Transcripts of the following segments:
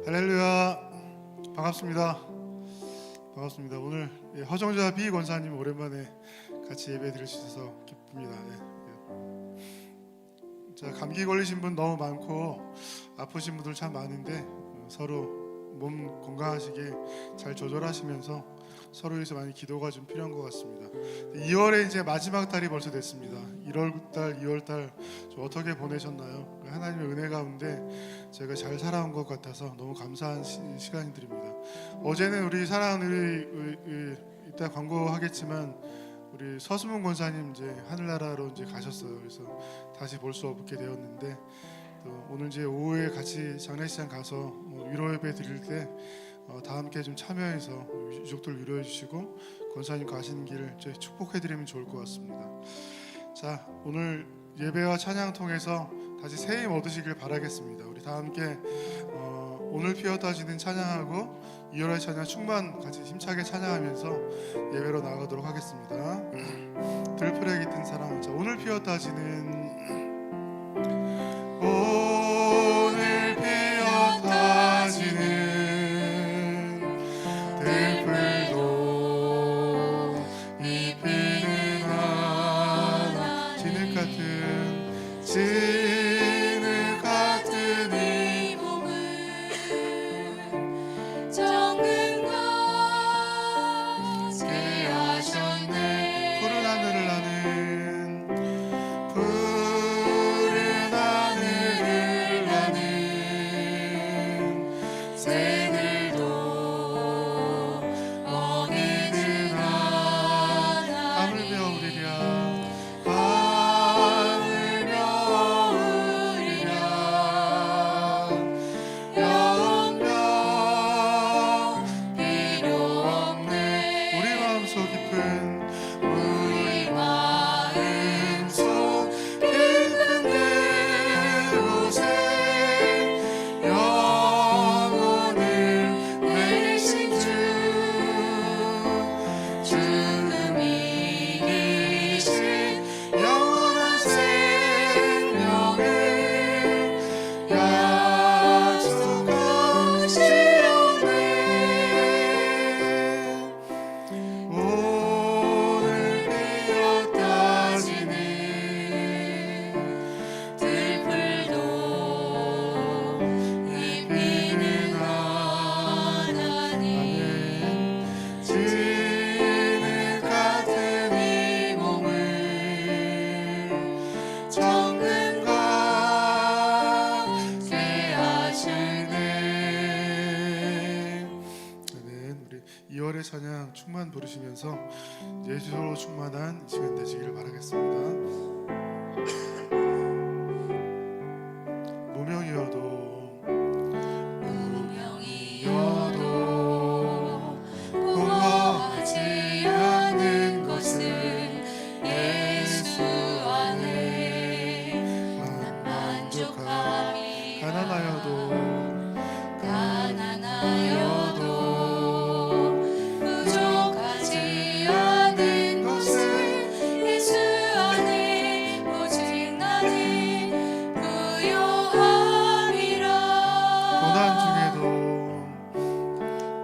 할렐루야. 반갑습니다. 오늘 허정자 비 권사님 오랜만에 같이 예배 드릴 수 있어서 기쁩니다. 자, 감기 걸리신 분 너무 많고 아프신 분들 참 많은데 서로 몸 건강하시게 잘 조절하시면서 서로에서 많이 기도가 좀 필요한 것 같습니다. 2월에 이제 마지막 달이 벌써 됐습니다. 1월달, 2월달 좀 어떻게 보내셨나요? 하나님의 은혜 가운데 제가 잘 살아온 것 같아서 너무 감사한 시간들입니다. 어제는 우리 사랑하는 이따 광고하겠지만 우리 서수문 권사님 이제 하늘나라로 이제 가셨어요. 그래서 다시 볼 수 없게 되었는데 또 오늘 이제 오후에 같이 장례식장 가서 위로 예배 드릴 때 다 함께 좀 참여해서 유족들 위로해 주시고 권사님 가시는 길을 축복해 드리면 좋을 것 같습니다. 자, 오늘 예배와 찬양 통해서 다시 새 힘 얻으시길 바라겠습니다. 우리 다 함께 오늘 피었다지는 찬양하고 2월의 찬양 충만 같이 힘차게 찬양하면서 예배로 나가도록 하겠습니다. 들풀에 깃든 사랑. 자, 오늘 피었다지는 오늘 피었다지는 들풀도 잎피는 하나 진흙 같은 이 몸을 정금과 함께 하셨네. 푸른 하늘을 나는 새들도 어기는 하나님 하물며 우리랴 영병 필요 없네. 우리 마음속 깊은 우리 마음속 깊은 곳에 영혼을 내신 주는 이기신 영원한 생명을 약속하시오네. 오늘 피었다지는 들풀도 잎피는 하나님 진흙 같은 이 몸을 정금과 함께 하시네. 아멘. 우리 2월의 찬양 충만 부르시면서 예수로 충만한 이 시간 되시기를 바라겠습니다. 무명이어도 공허하지 않은 것은 예수 안에 난 만족함이라. 가난하여도 부족하지 않은 것은 예수 안에 오직 나는 부요함이라.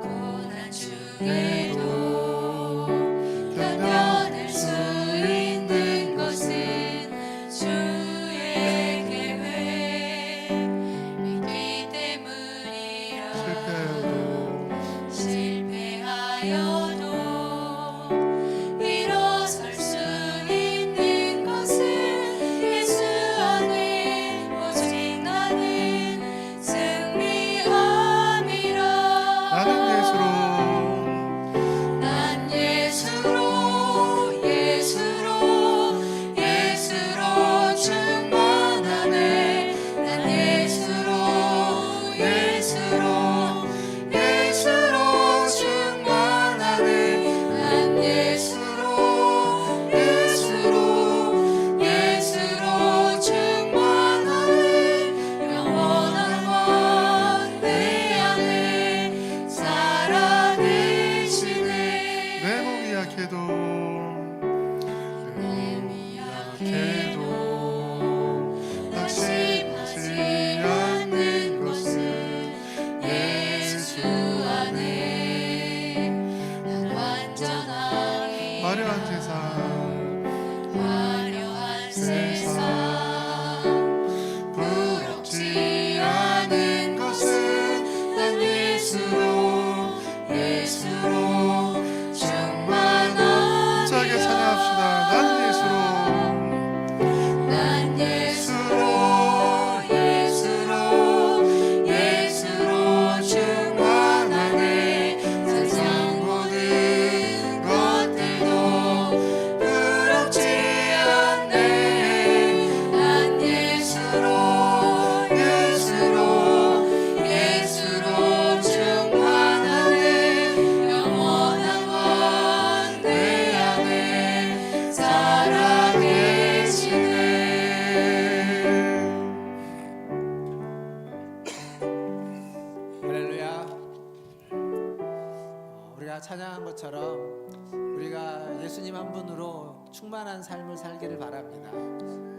고난 중에도 견뎌낼 수 있는 것은 주의 계획 있기 때문이라. 실패하여도 일어설 수 있는 것은 예수 안에 오직 나는 승리함이라. 나는 난 예수로 충만하네. 난 예수로 충만하네. 난 예수로 충만하네. 영원한 왕 내 안에 살아계시네. 내 몸이 약해도 낙심하지 않는 것은 화려한 세상 화려한 세상 부럽지 않은 것은 난 예수로 충만하니라. 자게 찬양합시다. 난 예수로 난 예수로 충만하네. 세상 모든 것들도 부럽지 않네. 난 예수로 충만하네. 영원한 왕 내 안에 살아계시네. 할렐루야. 우리가 찬양한 것처럼 우리가 예수님 한 분으로 충만한 삶을 살기를 바랍니다.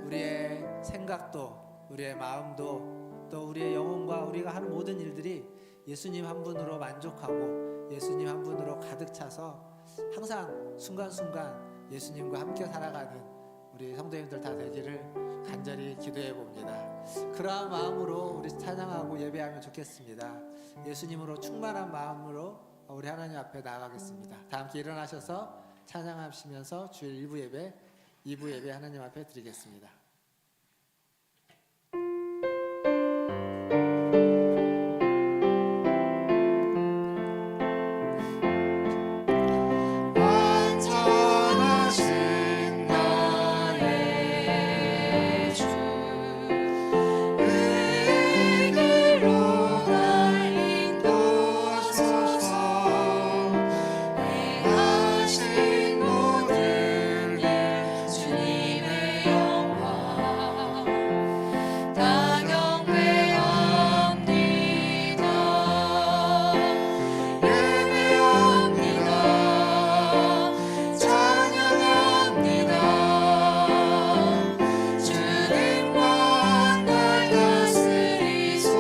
우리의 생각도, 우리의 마음도, 또 우리의 영혼과 우리가 하는 모든 일들이 예수님 한 분으로 만족하고 예수님 한 분으로 가득 차서 항상 순간순간 예수님과 함께 살아가는 우리 성도님들 다 되기를 간절히 기도해 봅니다. 그러한 마음으로 우리 찬양하고 예배하면 좋겠습니다. 예수님으로 충만한 마음으로 우리 하나님 앞에 나아가겠습니다. 다 함께 일어나셔서 찬양하시면서 주일 1부 예배, 2부 예배 하나님 앞에 드리겠습니다. 완전하신 나의 주 의의 길로 날 인도하소서. 행하신 모든 일 주님의 영광 다 경배합니다. 예배합니다. 찬양합니다. 주님만 날 다스리소서.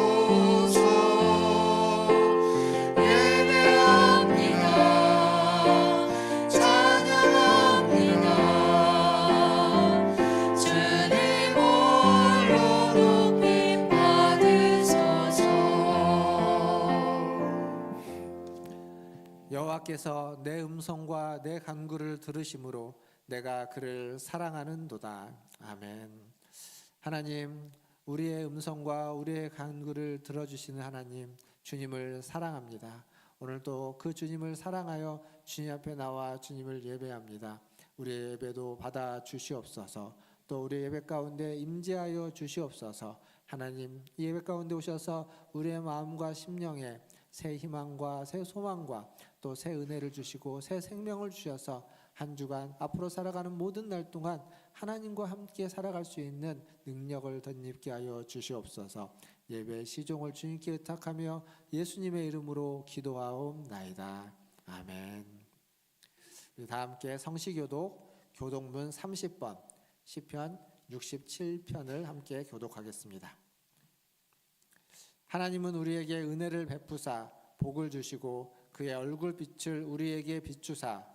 예배합니다. 찬양합니다. 주님 홀로 높임 받으소서. 여호와께서 내 음성과 내 간구를 들으심으로 내가 그를 사랑하는도다. 아멘. 하나님, 우리의 음성과 우리의 간구를 들어주시는 하나님, 주님을 사랑합니다. 오늘도 그 주님을 사랑하여 주님 앞에 나와 주님을 예배합니다. 우리의 예배도 받아 주시옵소서. 또 우리 예배 가운데 임재하여 주시옵소서. 하나님, 이 예배 가운데 오셔서 우리의 마음과 심령에 새 희망과 새 소망과 또 새 은혜를 주시고 새 생명을 주셔서 한 주간 앞으로 살아가는 모든 날 동안 하나님과 함께 살아갈 수 있는 능력을 덧입게 하여 주시옵소서. 예배 시종을 주님께 의탁하며 예수님의 이름으로 기도하옵나이다. 아멘. 우리 다 함께 성시교독 교독문 30번 시편 67편을 함께 교독하겠습니다. 하나님은 우리에게 은혜를 베푸사 복을 주시고 그의 얼굴빛을 우리에게 비추사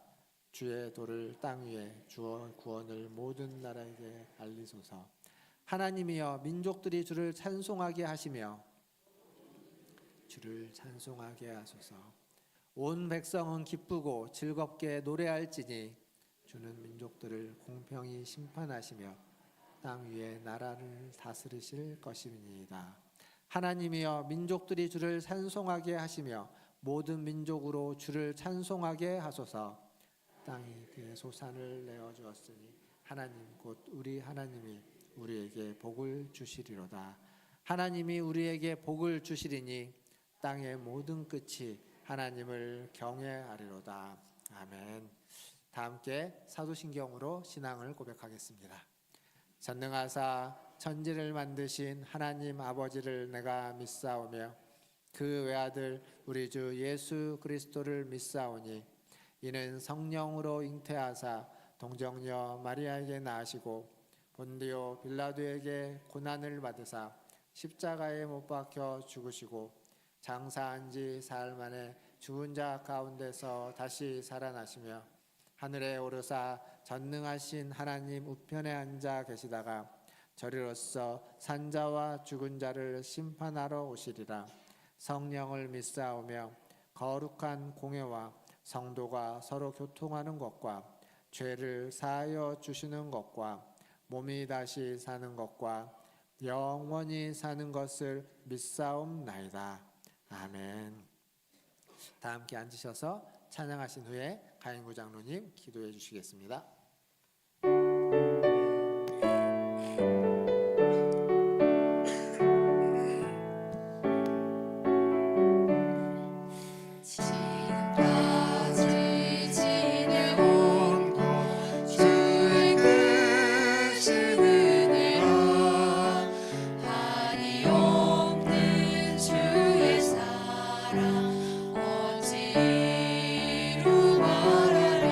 주의 도를 땅 위에 주어 구원을 모든 나라에게 알리소서. 하나님이여 민족들이 주를 찬송하게 하시며 주를 찬송하게 하소서. 온 백성은 기쁘고 즐겁게 노래할지니 주는 민족들을 공평히 심판하시며 땅 위에 나라를 다스리실 것임이니이다. 하나님이여 민족들이 주를 찬송하게 하시며 모든 민족으로 주를 찬송하게 하소서. 땅이 그의 소산을 내어 주었으니 하나님 곧 우리 하나님이 우리에게 복을 주시리로다. 하나님이 우리에게 복을 주시리니 땅의 모든 끝이 하나님을 경외하리로다. 아멘. 다 함께 사도신경으로 신앙을 고백하겠습니다. 전능하사 천지를 만드신 하나님 아버지를 내가 믿사오며 그 외아들 우리 주 예수 그리스도를 믿사오니 이는 성령으로 잉태하사 동정녀 마리아에게 낳으시고 본디오 빌라도에게 고난을 받으사 십자가에 못 박혀 죽으시고 장사한 지 사흘 만에 죽은 자 가운데서 다시 살아나시며 하늘에 오르사 전능하신 하나님 우편에 앉아 계시다가 저리로서 산자와 죽은 자를 심판하러 오시리라. 성령을 믿사오며 거룩한 공회와 성도가 서로 교통하는 것과 죄를 사하여 주시는 것과 몸이 다시 사는 것과 영원히 사는 것을 믿사옵나이다. 아멘. 다 함께 앉으셔서 찬양하신 후에 가인구 장로님 기도해 주시겠습니다. 지금까지 지내온 것 주의 크신 은혜와 한이 없는 주의 사랑 어찌 이루 말하랴.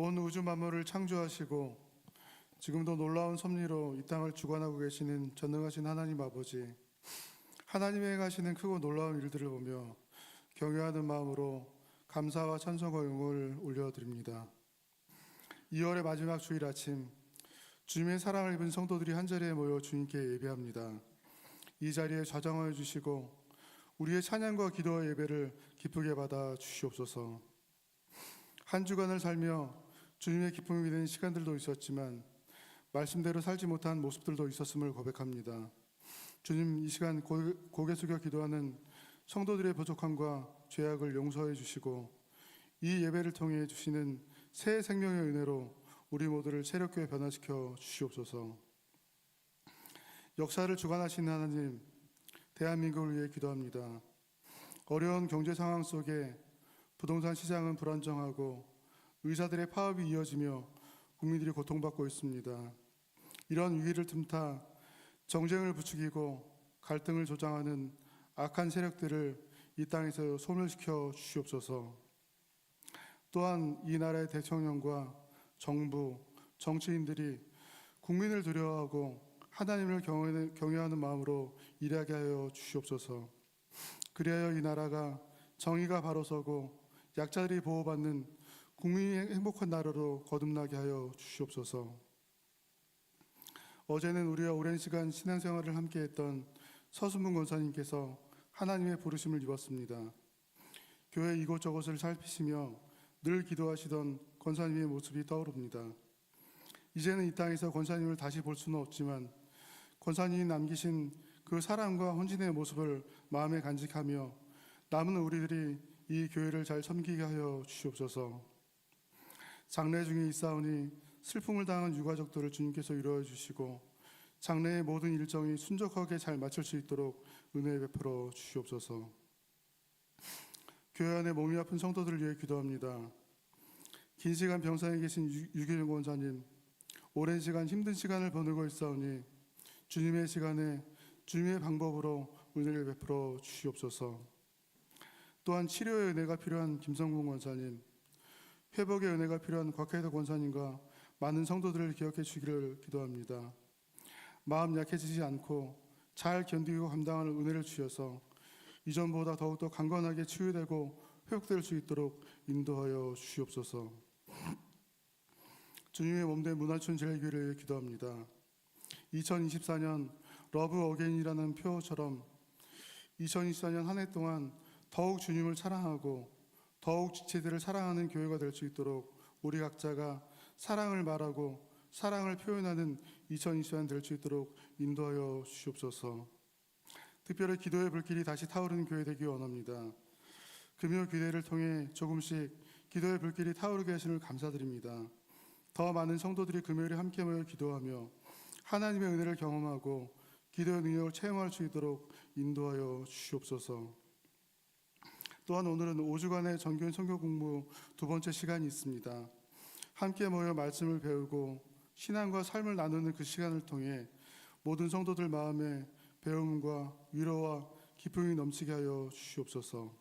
온 우주 만물을 창조하시고 지금도 놀라운 섭리로 이 땅을 주관하고 계시는 전능하신 하나님 아버지, 하나님이 행하시는 크고 놀라운 일들을 보며 경외하는 마음으로 감사와 찬송과 영광을 올려드립니다. 2월의 마지막 주일 아침, 주님의 사랑을 입은 성도들이 한자리에 모여 주님께 예배합니다. 이 자리에 좌정하여 주시고 우리의 찬양과 기도와 예배를 기쁘게 받아 주시옵소서. 한 주간을 살며 주님의 기쁨이 되는 시간들도 있었지만 말씀대로 살지 못한 모습들도 있었음을 고백합니다. 주님, 이 시간 고개 숙여 기도하는 성도들의 부족함과 죄악을 용서해 주시고 이 예배를 통해 주시는 새 생명의 은혜로 우리 모두를 새롭게 변화시켜 주시옵소서. 역사를 주관하시는 하나님, 대한민국을 위해 기도합니다. 어려운 경제 상황 속에 부동산 시장은 불안정하고 의사들의 파업이 이어지며 국민들이 고통받고 있습니다. 이런 위기를 틈타 정쟁을 부추기고 갈등을 조장하는 악한 세력들을 이 땅에서 소멸시켜 주시옵소서. 또한 이 나라의 대통령과 정부, 정치인들이 국민을 두려워하고 하나님을 경외하는 마음으로 일하게 하여 주시옵소서. 그리하여 이 나라가 정의가 바로 서고 약자들이 보호받는 국민이 행복한 나라로 거듭나게 하여 주시옵소서. 어제는 우리와 오랜 시간 신앙생활을 함께했던 서순문 권사님께서 하나님의 부르심을 입었습니다. 교회 이곳저곳을 살피시며 늘 기도하시던 권사님의 모습이 떠오릅니다. 이제는 이 땅에서 권사님을 다시 볼 수는 없지만 권사님이 남기신 그 사랑과 헌신의 모습을 마음에 간직하며 남은 우리들이 이 교회를 잘 섬기게 하여 주시옵소서. 장례 중에 있사오니 슬픔을 당한 유가족들을 주님께서 위로해 주시고 장례의 모든 일정이 순적하게 잘 마칠 수 있도록 은혜 베풀어 주시옵소서. 교회 안에 몸이 아픈 성도들을 위해 기도합니다. 긴 시간 병상에 계신 유기영 권사님, 오랜 시간 힘든 시간을 보내고 있사오니 주님의 시간에 주님의 방법으로 은혜를 베풀어 주시옵소서. 또한 치료의 은혜가 필요한 김성군 권사님, 회복의 은혜가 필요한 곽혜덕 권사님과 많은 성도들을 기억해 주기를 기도합니다. 마음 약해지지 않고 잘 견디고 감당하는 은혜를 주셔서 이전보다 더욱더 강건하게 치유되고 회복될 수 있도록 인도하여 주시옵소서. 주님의 몸된 문화촌 제일교회를 위해 기도합니다. 2024년 러브 어게인이라는 표처럼 2024년 한 해 동안 더욱 주님을 사랑하고 더욱 지체들을 사랑하는 교회가 될 수 있도록 우리 각자가 사랑을 말하고 사랑을 표현하는 2024년 될 수 있도록 인도하여 주시옵소서. 특별히 기도의 불길이 다시 타오르는 교회 되기 원합니다. 금요 기도회를 통해 조금씩 기도의 불길이 타오르게 하시는 감사드립니다. 더 많은 성도들이 금요일에 함께 모여 기도하며 하나님의 은혜를 경험하고 기도의 능력을 체험할 수 있도록 인도하여 주시옵소서. 또한 오늘은 5주간의 정교인 성경 공부 두 번째 시간이 있습니다. 함께 모여 말씀을 배우고 신앙과 삶을 나누는 그 시간을 통해 모든 성도들 마음에 배움과 위로와 기쁨이 넘치게 하여 주시옵소서.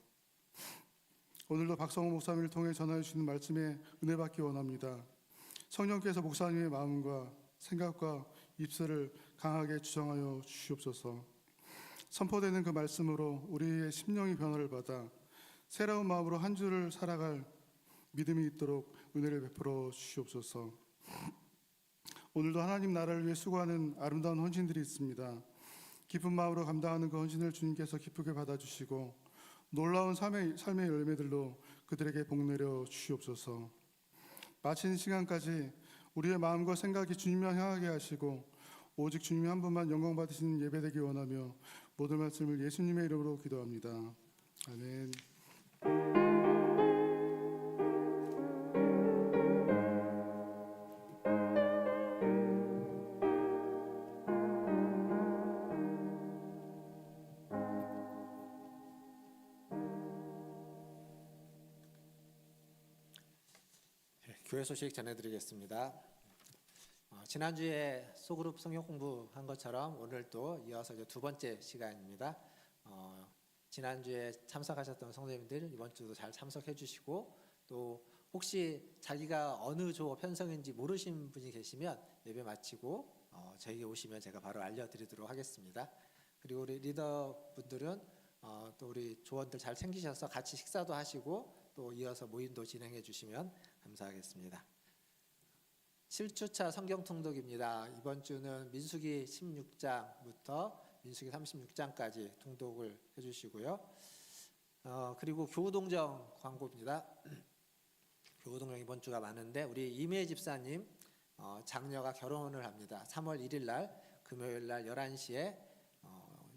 오늘도 박성호 목사님을 통해 전하여 주시는 말씀에 은혜 받기 원합니다. 성령께서 목사님의 마음과 생각과 입술을 강하게 주정하여 주시옵소서. 선포되는 그 말씀으로 우리의 심령이 변화를 받아 새로운 마음으로 한 주를 살아갈 믿음이 있도록 은혜를 베풀어 주시옵소서. 오늘도 하나님 나라를 위해 수고하는 아름다운 헌신들이 있습니다. 기쁜 마음으로 감당하는 그 헌신을 주님께서 기쁘게 받아주시고 놀라운 삶의 열매들로 그들에게 복내려 주시옵소서. 마치는 시간까지 우리의 마음과 생각이 주님을 향하게 하시고 오직 주님 한 분만 영광 받으시는 예배되기 원하며 모든 말씀을 예수님의 이름으로 기도합니다. 아멘. 교회 소식 전해드리겠습니다. 지난주에 소그룹 성경 공부한 것처럼 오늘 또 이어서 이제 두 번째 시간입니다. 지난주에 참석하셨던 성도님들 이번 주도 잘 참석해 주시고 또 혹시 자기가 어느 조 편성인지 모르신 분이 계시면 예배 마치고 저에게 오시면 제가 바로 알려드리도록 하겠습니다. 그리고 우리 리더분들은 또 우리 조원들 잘 챙기셔서 같이 식사도 하시고 또 이어서 모임도 진행해 주시면 감사하겠습니다. 7주차 성경 통독입니다. 이번 주는 민수기 16장부터 민수기 36장까지 통독을 해주시고요. 그리고 교우동정 광고입니다. 교우동정 이번 주가 많은데 우리 이미애 집사님 장녀가 결혼을 합니다. 3월 1일 날 금요일 날 11시에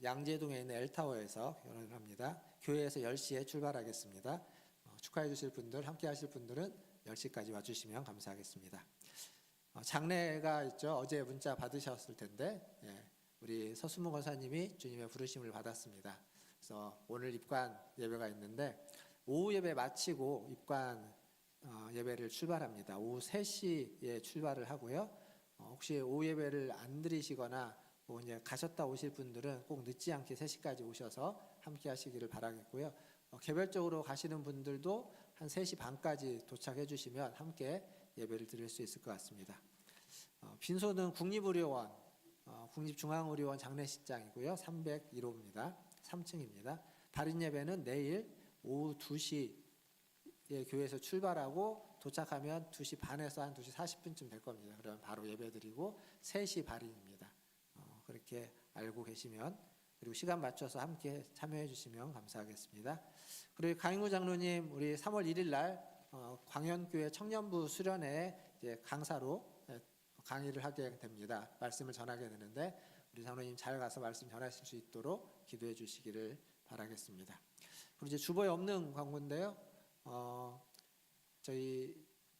양재동에 있는 엘타워에서 결혼을 합니다. 교회에서 10시에 출발하겠습니다. 축하해 주실 분들, 함께 하실 분들은 10시까지 와주시면 감사하겠습니다. 장례가 있죠. 어제 문자 받으셨을 텐데 우리 서수문 권사님이 주님의 부르심을 받았습니다. 그래서 오늘 입관 예배가 있는데 오후 예배 마치고 입관 예배를 출발합니다. 오후 3시에 출발을 하고요. 혹시 오후 예배를 안 드리시거나 뭐 이제 가셨다 오실 분들은 꼭 늦지 않게 3시까지 오셔서 함께 하시기를 바라겠고요. 개별적으로 가시는 분들도 한 3시 반까지 도착해 주시면 함께 예배를 드릴 수 있을 것 같습니다. 빈소는 국립의료원, 국립중앙의료원 장례식장이고요. 301호입니다. 3층입니다. 발인 예배는 내일 오후 2시에 교회에서 출발하고 도착하면 2시 반에서 한 2시 40분쯤 될 겁니다. 그러면 바로 예배 드리고 3시 발인입니다. 그렇게 알고 계시면 그리고 시간 맞춰서 함께 참여해 주시면 감사하겠습니다. 그리고 강인구 장로님 우리 3월 1일 날 광현교회 청년부 수련회 이제 강사로 강의를 하게 됩니다. 말씀을 전하게 되는데 우리 장로님 잘 가서 말씀 전하실 수 있도록 기도해 주시기를 바라겠습니다. 그리고 이제 주보에 없는 광고인데요.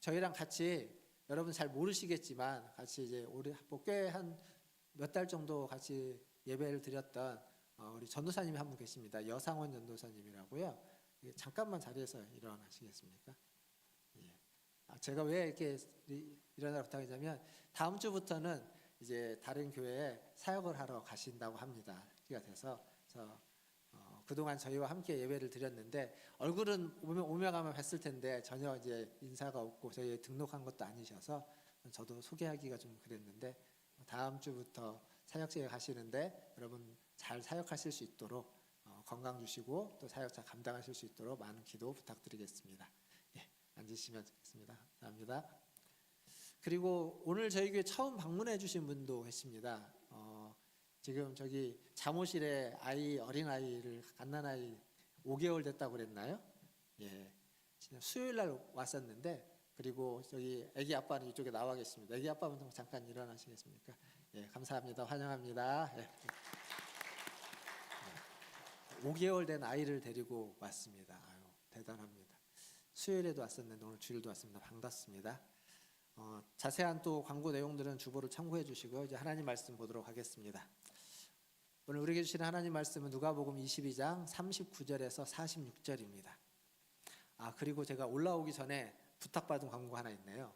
저희랑 같이 여러분 잘 모르시겠지만 같이 이제 올해 꽤 한 몇 달 정도 같이 예배를 드렸던 우리 전도사님이 한 분 계십니다. 여상원 전도사님이라고요. 잠깐만 자리에서 일어나시겠습니까? 예. 제가 왜 이렇게 일어나라고 부탁했냐면 다음 주부터는 이제 다른 교회에 사역을 하러 가신다고 합니다. 기가 돼서 그동안 저희와 함께 예배를 드렸는데 얼굴은 오며 가며 뵀을 텐데 전혀 이제 인사가 없고 저희 등록한 것도 아니셔서 저도 소개하기가 좀 그랬는데 다음 주부터 사역지에 가시는데 여러분 잘 사역하실 수 있도록 건강 주시고 또 사역 잘 감당하실 수 있도록 많은 기도 부탁드리겠습니다. 예, 앉으시면 좋겠습니다. 감사합니다. 그리고 오늘 저희 교회 처음 방문해 주신 분도 계십니다. 지금 저기 잠옷실에 어린아이를 갓난아이 5개월 됐다고 그랬나요? 예, 수요일 날 왔었는데 그리고 저기 아기 아빠는 이쪽에 나와 계십니다. 아기 아빠분 잠깐 일어나시겠습니까? 예, 감사합니다. 환영합니다. 예. 5개월 된 아이를 데리고 왔습니다. 아유, 대단합니다. 수요일에도 왔었는데 오늘 주일도 왔습니다. 반갑습니다. 자세한 또 광고 내용들은 주보를 참고해 주시고 이제 하나님 말씀 보도록 하겠습니다. 오늘 우리에게 주시는 하나님 말씀은 누가복음 22장 39절에서 46절입니다. 그리고 제가 올라오기 전에 부탁받은 광고가 하나 있네요.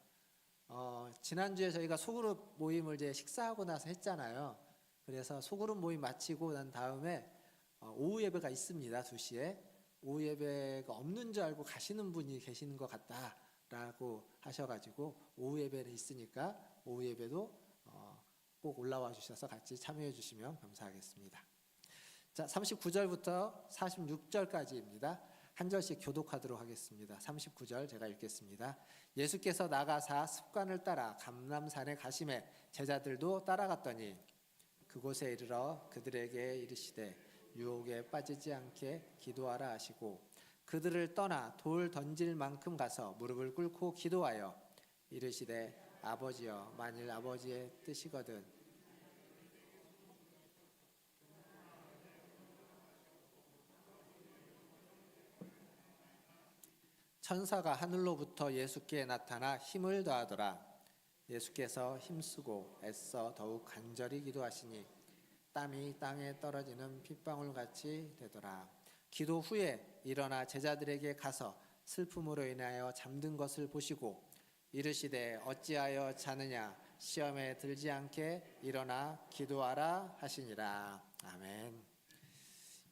지난주에 저희가 소그룹 모임을 이제 식사하고 나서 했잖아요. 그래서 소그룹 모임 마치고 난 다음에 오후 예배가 있습니다. 2시에. 오후 예배가 없는 줄 알고 가시는 분이 계시는 것 같다라고 하셔가지고 오후 예배는 있으니까 오후 예배도 꼭 올라와 주셔서 같이 참여해 주시면 감사하겠습니다. 자, 39절부터 46절까지입니다. 한 절씩 교독하도록 하겠습니다. 39절 제가 읽겠습니다. 예수께서 나가사 습관을 따라 감람산에 가심에 제자들도 따라갔더니 그곳에 이르러 그들에게 이르시되 유혹에 빠지지 않게 기도하라 하시고 그들을 떠나 돌 던질 만큼 가서 무릎을 꿇고 기도하여 이르시되 아버지여 만일 아버지의 뜻이거든 천사가 하늘로부터 예수께 나타나 힘을 더하더라. 예수께서 힘쓰고 애써 더욱 간절히 기도하시니 땀이 땅에 떨어지는 핏방울 같이 되더라. 기도 후에 일어나 제자들에게 가서 슬픔으로 인하여 잠든 것을 보시고 이르시되 어찌하여 자느냐 시험에 들지 않게 일어나 기도하라 하시니라. 아멘.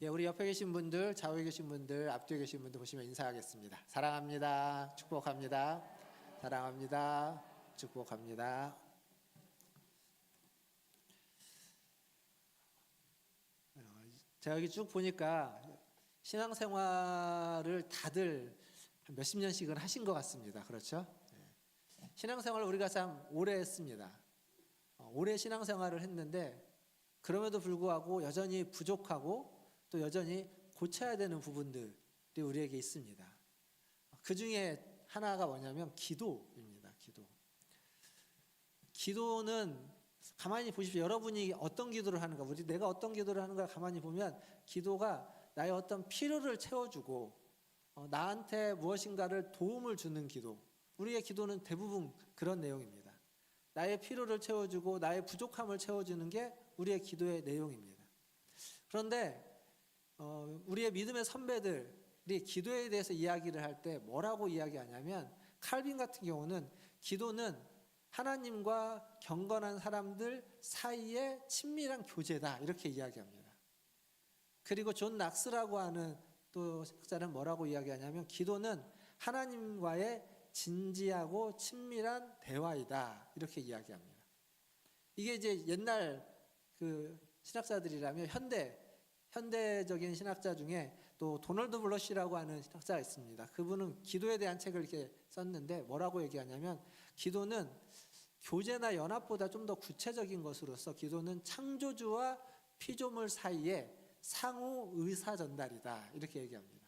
예, 우리 옆에 계신 분들, 좌우에 계신 분들, 앞뒤에 계신 분들 보시면 인사하겠습니다. 사랑합니다. 축복합니다. 사랑합니다. 축복합니다. 제가 여기 쭉 보니까 신앙생활을 다들 한 몇십 년씩은 하신 것 같습니다. 그렇죠? 신앙생활을 우리가 참 오래 했습니다. 오래 신앙생활을 했는데 그럼에도 불구하고 여전히 부족하고 또 여전히 고쳐야 되는 부분들이 우리에게 있습니다. 그 중에 하나가 뭐냐면 기도입니다. 기도는 가만히 보십시오. 여러분이 어떤 기도를 하는가, 내가 어떤 기도를 하는가 가만히 보면 기도가 나의 어떤 필요를 채워주고 나한테 무엇인가를 도움을 주는 기도. 우리의 기도는 대부분 그런 내용입니다. 나의 필요를 채워주고 나의 부족함을 채워주는 게 우리의 기도의 내용입니다. 그런데 우리의 믿음의 선배들이 기도에 대해서 이야기를 할 때 뭐라고 이야기하냐면 칼빈 같은 경우는 기도는 하나님과 경건한 사람들 사이의 친밀한 교제다 이렇게 이야기합니다. 그리고 존 낙스라고 하는 또 학자는 뭐라고 이야기하냐면 기도는 하나님과의 진지하고 친밀한 대화이다 이렇게 이야기합니다. 이게 이제 옛날 그 신학자들이라면 현대적인 신학자 중에 또 도널드 블러시라고 하는 신학자가 있습니다. 그분은 기도에 대한 책을 이렇게 썼는데 뭐라고 얘기하냐면 기도는 교제나 연합보다 좀 더 구체적인 것으로서 기도는 창조주와 피조물 사이에 상호 의사 전달이다 이렇게 얘기합니다.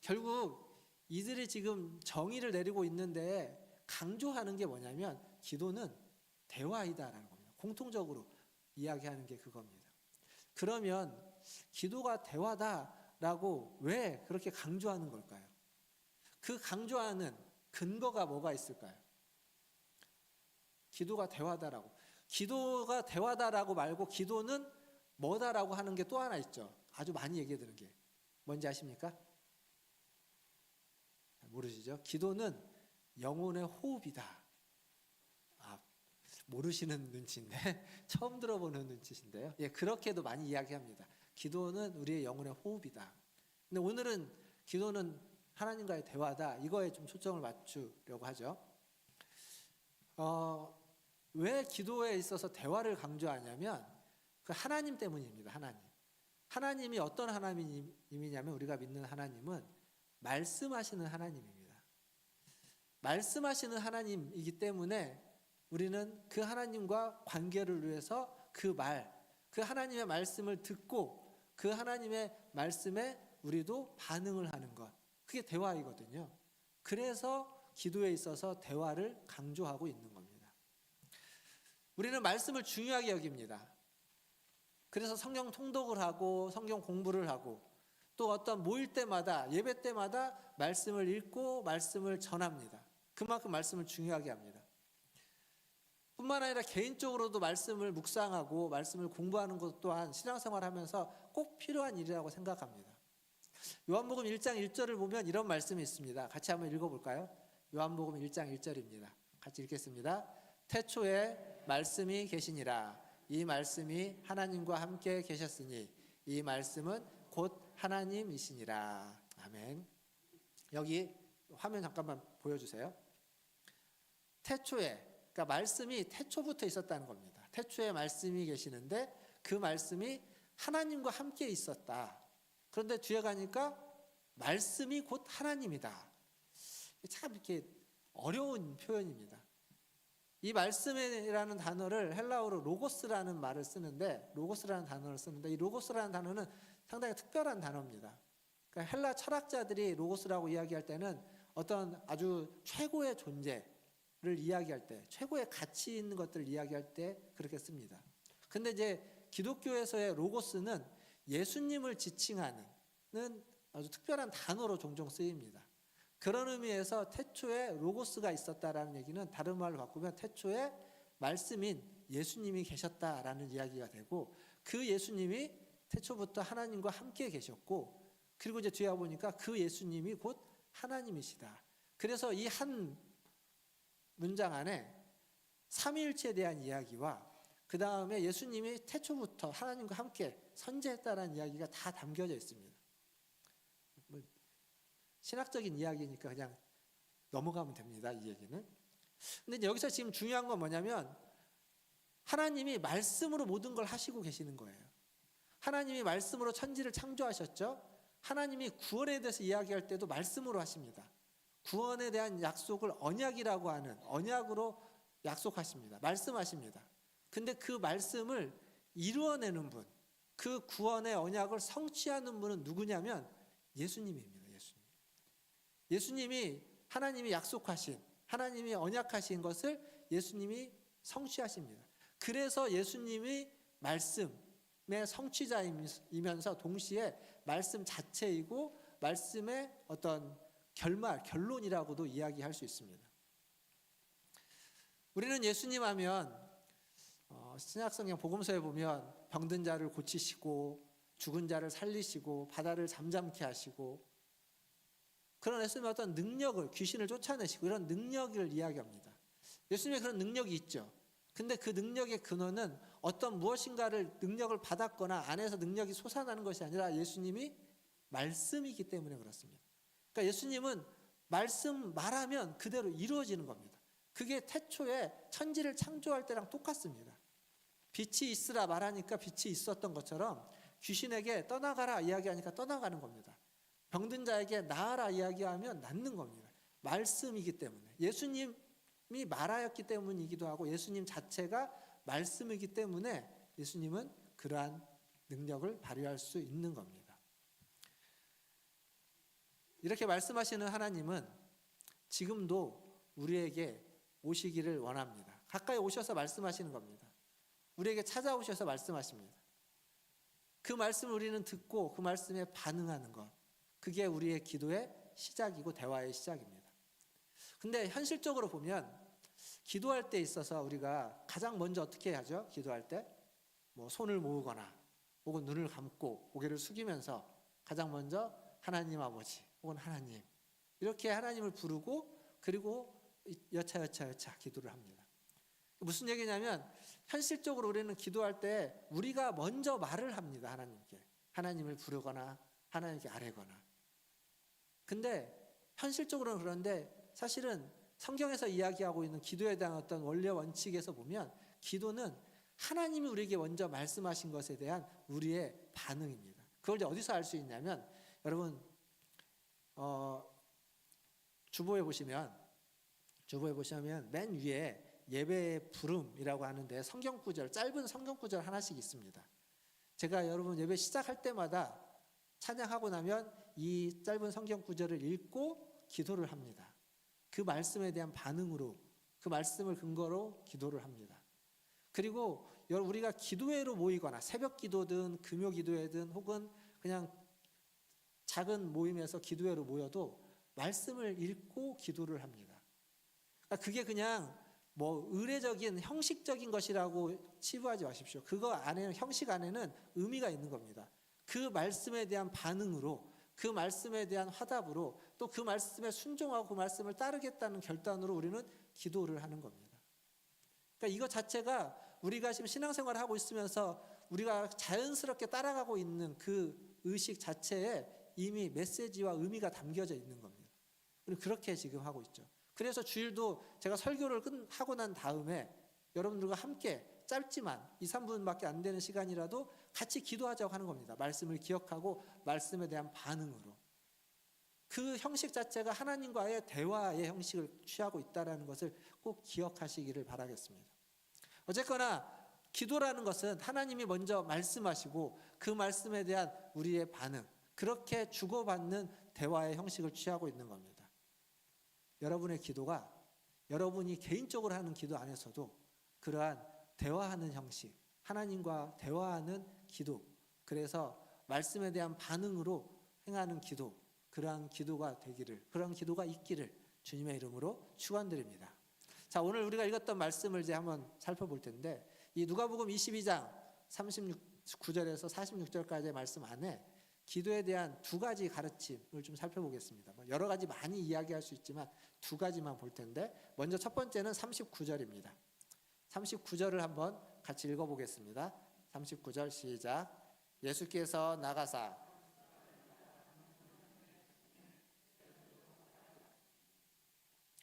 결국 이들이 지금 정의를 내리고 있는데 강조하는 게 뭐냐면 기도는 대화이다라는 겁니다. 공통적으로 이야기하는 게 그겁니다. 그러면 기도가 대화다라고 왜 그렇게 강조하는 걸까요? 그 강조하는 근거가 뭐가 있을까요? 기도가 대화다라고. 기도가 대화다라고 말고 기도는 뭐다라고 하는 게 또 하나 있죠. 아주 많이 얘기해 드는 게. 뭔지 아십니까? 모르시죠? 기도는 영혼의 호흡이다. 모르시는 눈치인데 처음 들어보는 눈치신데요. 예, 그렇게도 많이 이야기합니다. 기도는 우리의 영혼의 호흡이다. 근데 오늘은 기도는 하나님과의 대화다. 이거에 좀 초점을 맞추려고 하죠. 왜 기도에 있어서 대화를 강조하냐면 그 하나님 때문입니다. 하나님이 어떤 하나님이냐면 우리가 믿는 하나님은 말씀하시는 하나님입니다. 말씀하시는 하나님이기 때문에 우리는 그 하나님과 관계를 위해서 그 하나님의 말씀을 듣고 그 하나님의 말씀에 우리도 반응을 하는 것. 그게 대화이거든요. 그래서 기도에 있어서 대화를 강조하고 있는 겁니다. 우리는 말씀을 중요하게 여깁니다. 그래서 성경 통독을 하고 성경 공부를 하고 또 어떤 모일 때마다 예배 때마다 말씀을 읽고 말씀을 전합니다. 그만큼 말씀을 중요하게 합니다. 뿐만 아니라 개인적으로도 말씀을 묵상하고 말씀을 공부하는 것 또한 신앙생활하면서 꼭 필요한 일이라고 생각합니다. 요한복음 1장 1절을 보면 이런 말씀이 있습니다. 같이 한번 읽어볼까요? 요한복음 1장 1절입니다. 같이 읽겠습니다. 태초에 말씀이 계시니라. 이 말씀이 하나님과 함께 계셨으니 이 말씀은 곧 하나님이시니라. 아멘. 여기 화면 잠깐만 보여주세요. 태초에, 그러니까 말씀이 태초부터 있었다는 겁니다. 태초에 말씀이 계시는데 그 말씀이 하나님과 함께 있었다. 그런데 뒤에 가니까 말씀이 곧 하나님이다. 참 이렇게 어려운 표현입니다. 이 말씀이라는 단어를 헬라어로 로고스라는 말을 쓰는데 이 로고스라는 단어는 상당히 특별한 단어입니다. 그러니까 헬라 철학자들이 로고스라고 이야기할 때는 어떤 아주 최고의 존재를 이야기할 때, 최고의 가치 있는 것들을 이야기할 때 그렇게 씁니다. 근데 이제 기독교에서의 로고스는 예수님을 지칭하는 아주 특별한 단어로 종종 쓰입니다. 그런 의미에서 태초에 로고스가 있었다라는 얘기는 다른 말로 바꾸면 태초에 말씀인 예수님이 계셨다라는 이야기가 되고 그 예수님이 태초부터 하나님과 함께 계셨고 그리고 이제 뒤에 보니까 그 예수님이 곧 하나님이시다. 그래서 이 한 문장 안에 삼위일체에 대한 이야기와 그 다음에 예수님이 태초부터 하나님과 함께 선지했다라는 이야기가 다 담겨져 있습니다. 뭐 신학적인 이야기니까 그냥 넘어가면 됩니다. 이 얘기는. 근데 이제 여기서 지금 중요한 건 뭐냐면 하나님이 말씀으로 모든 걸 하시고 계시는 거예요. 하나님이 말씀으로 천지를 창조하셨죠. 하나님이 구원에 대해서 이야기할 때도 말씀으로 하십니다. 구원에 대한 약속을 언약이라고 하는 언약으로 약속하십니다. 말씀하십니다. 근데 그 말씀을 이루어내는 분, 그 구원의 언약을 성취하는 분은 누구냐면 예수님입니다. 예수님이 하나님이 약속하신, 하나님이 언약하신 것을 예수님이 성취하십니다. 그래서 예수님이 말씀의 성취자이면서 동시에 말씀 자체이고 말씀의 어떤 결론이라고도 이야기할 수 있습니다. 우리는 예수님 하면 신약성경 복음서에 보면 병든 자를 고치시고 죽은 자를 살리시고 바다를 잠잠케 하시고 그런 예수님의 어떤 능력을, 귀신을 쫓아내시고 이런 능력을 이야기합니다. 예수님의 그런 능력이 있죠. 근데 그 능력의 근원은 어떤 무엇인가를 능력을 받았거나 안에서 능력이 솟아나는 것이 아니라 예수님이 말씀이기 때문에 그렇습니다. 그러니까 예수님은 말하면 그대로 이루어지는 겁니다. 그게 태초에 천지를 창조할 때랑 똑같습니다. 빛이 있으라 말하니까 빛이 있었던 것처럼 귀신에게 떠나가라 이야기하니까 떠나가는 겁니다. 병든 자에게 나아라 이야기하면 낫는 겁니다. 말씀이기 때문에. 예수님이 말하였기 때문이기도 하고 예수님 자체가 말씀이기 때문에 예수님은 그러한 능력을 발휘할 수 있는 겁니다. 이렇게 말씀하시는 하나님은 지금도 우리에게 오시기를 원합니다. 가까이 오셔서 말씀하시는 겁니다. 우리에게 찾아오셔서 말씀하십니다. 그 말씀을 우리는 듣고 그 말씀에 반응하는 것, 그게 우리의 기도의 시작이고 대화의 시작입니다. 근데 현실적으로 보면 기도할 때 있어서 우리가 가장 먼저 어떻게 하죠? 기도할 때 뭐 손을 모으거나 혹은 눈을 감고 고개를 숙이면서 가장 먼저 하나님 아버지 혹은 하나님 이렇게 하나님을 부르고 그리고 여차 기도를 합니다. 무슨 얘기냐면 현실적으로 우리는 기도할 때 우리가 먼저 말을 합니다. 하나님께. 하나님을 부르거나 하나님께 아뢰거나. 근데 현실적으로는 그런데 사실은 성경에서 이야기하고 있는 기도에 대한 어떤 원리 원칙에서 보면 기도는 하나님이 우리에게 먼저 말씀하신 것에 대한 우리의 반응입니다. 그걸 이제 어디서 알 수 있냐면 여러분 주보에 보시면 맨 위에 예배의 부름이라고 하는데 성경 구절, 짧은 성경 구절 하나씩 있습니다. 제가 여러분 예배 시작할 때마다 찬양하고 나면 이 짧은 성경 구절을 읽고 기도를 합니다. 그 말씀에 대한 반응으로 그 말씀을 근거로 기도를 합니다. 그리고 우리가 기도회로 모이거나 새벽 기도든 금요 기도회든 혹은 그냥 작은 모임에서 기도회로 모여도 말씀을 읽고 기도를 합니다. 그러니까 그게 그냥 뭐 의례적인 형식적인 것이라고 치부하지 마십시오. 그거 안에는 형식 안에는 의미가 있는 겁니다. 그 말씀에 대한 반응으로 그 말씀에 대한 화답으로 또 그 말씀에 순종하고 그 말씀을 따르겠다는 결단으로 우리는 기도를 하는 겁니다. 그러니까 이것 자체가 우리가 지금 신앙생활을 하고 있으면서 우리가 자연스럽게 따라가고 있는 그 의식 자체에 이미 메시지와 의미가 담겨져 있는 겁니다. 우리 그렇게 지금 하고 있죠. 그래서 주일도 제가 설교를 하고 난 다음에 여러분들과 함께 짧지만 2, 3분밖에 안 되는 시간이라도 같이 기도하자고 하는 겁니다. 말씀을 기억하고 말씀에 대한 반응으로. 그 형식 자체가 하나님과의 대화의 형식을 취하고 있다는 것을 꼭 기억하시기를 바라겠습니다. 어쨌거나 기도라는 것은 하나님이 먼저 말씀하시고 그 말씀에 대한 우리의 반응, 그렇게 주고받는 대화의 형식을 취하고 있는 겁니다. 여러분의 기도가 여러분이 개인적으로 하는 기도 안에서도 그러한 대화하는 형식, 하나님과 대화하는 기도, 그래서 말씀에 대한 반응으로 행하는 기도, 그러한 기도가 되기를, 그런 기도가 있기를 주님의 이름으로 축원드립니다. 자, 오늘 우리가 읽었던 말씀을 이제 한번 살펴볼 텐데 이 누가복음 22장 39절에서 46절까지의 말씀 안에 기도에 대한 두 가지 가르침을 좀 살펴보겠습니다. 여러 가지 많이 이야기할 수 있지만 두 가지만 볼 텐데 먼저 첫 번째는 39절입니다. 39절을 한번 같이 읽어보겠습니다. 39절 시작. 예수께서 나가사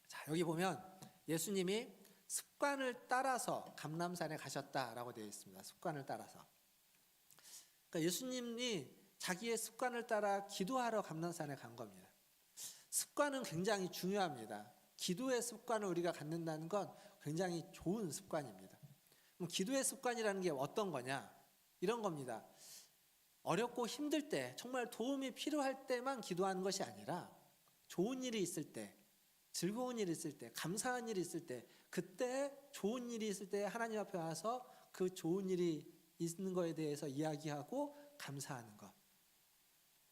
자, 여기 보면 예수님이 습관을 따라서 감람산에 가셨다라고 되어 있습니다. 습관을 따라서. 그러니까 예수님이 자기의 습관을 따라 기도하러 감람산에 간 겁니다. 습관은 굉장히 중요합니다. 기도의 습관을 우리가 갖는다는 건 굉장히 좋은 습관입니다. 그럼 기도의 습관이라는 게 어떤 거냐? 이런 겁니다. 어렵고 힘들 때, 정말 도움이 필요할 때만 기도하는 것이 아니라 좋은 일이 있을 때, 즐거운 일이 있을 때, 감사한 일이 있을 때, 그때 좋은 일이 있을 때 하나님 앞에 와서 그 좋은 일이 있는 거에 대해서 이야기하고 감사하는 것.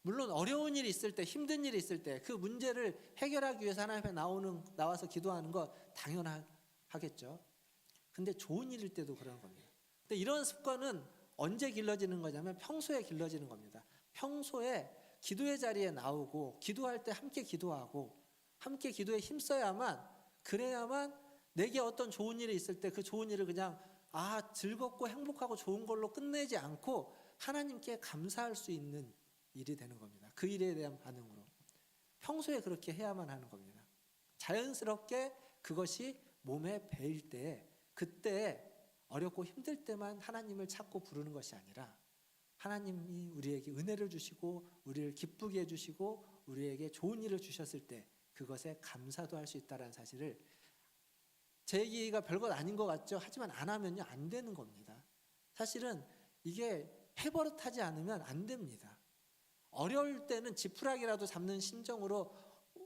물론 어려운 일이 있을 때, 힘든 일이 있을 때 그 문제를 해결하기 위해서 하나님 앞에 나와서 기도하는 거 당연하겠죠. 근데 좋은 일일 때도 그런 겁니다. 근데 이런 습관은 언제 길러지는 거냐면 평소에 길러지는 겁니다. 평소에 기도의 자리에 나오고 기도할 때 함께 기도하고 함께 기도에 힘써야만, 그래야만 내게 어떤 좋은 일이 있을 때 그 좋은 일을 그냥 즐겁고 행복하고 좋은 걸로 끝내지 않고 하나님께 감사할 수 있는 일이 되는 겁니다. 그 일에 대한 반응으로. 평소에 그렇게 해야만 하는 겁니다. 자연스럽게 그것이 몸에 배일 때, 그때 어렵고 힘들 때만 하나님을 찾고 부르는 것이 아니라 하나님이 우리에게 은혜를 주시고 우리를 기쁘게 해주시고 우리에게 좋은 일을 주셨을 때 그것에 감사도 할 수 있다는 사실을, 제 얘기가 별것 아닌 것 같죠? 하지만 안 하면요 안 되는 겁니다. 사실은 이게 해버릇하지 않으면 안 됩니다. 어려울 때는 지푸라기라도 잡는 심정으로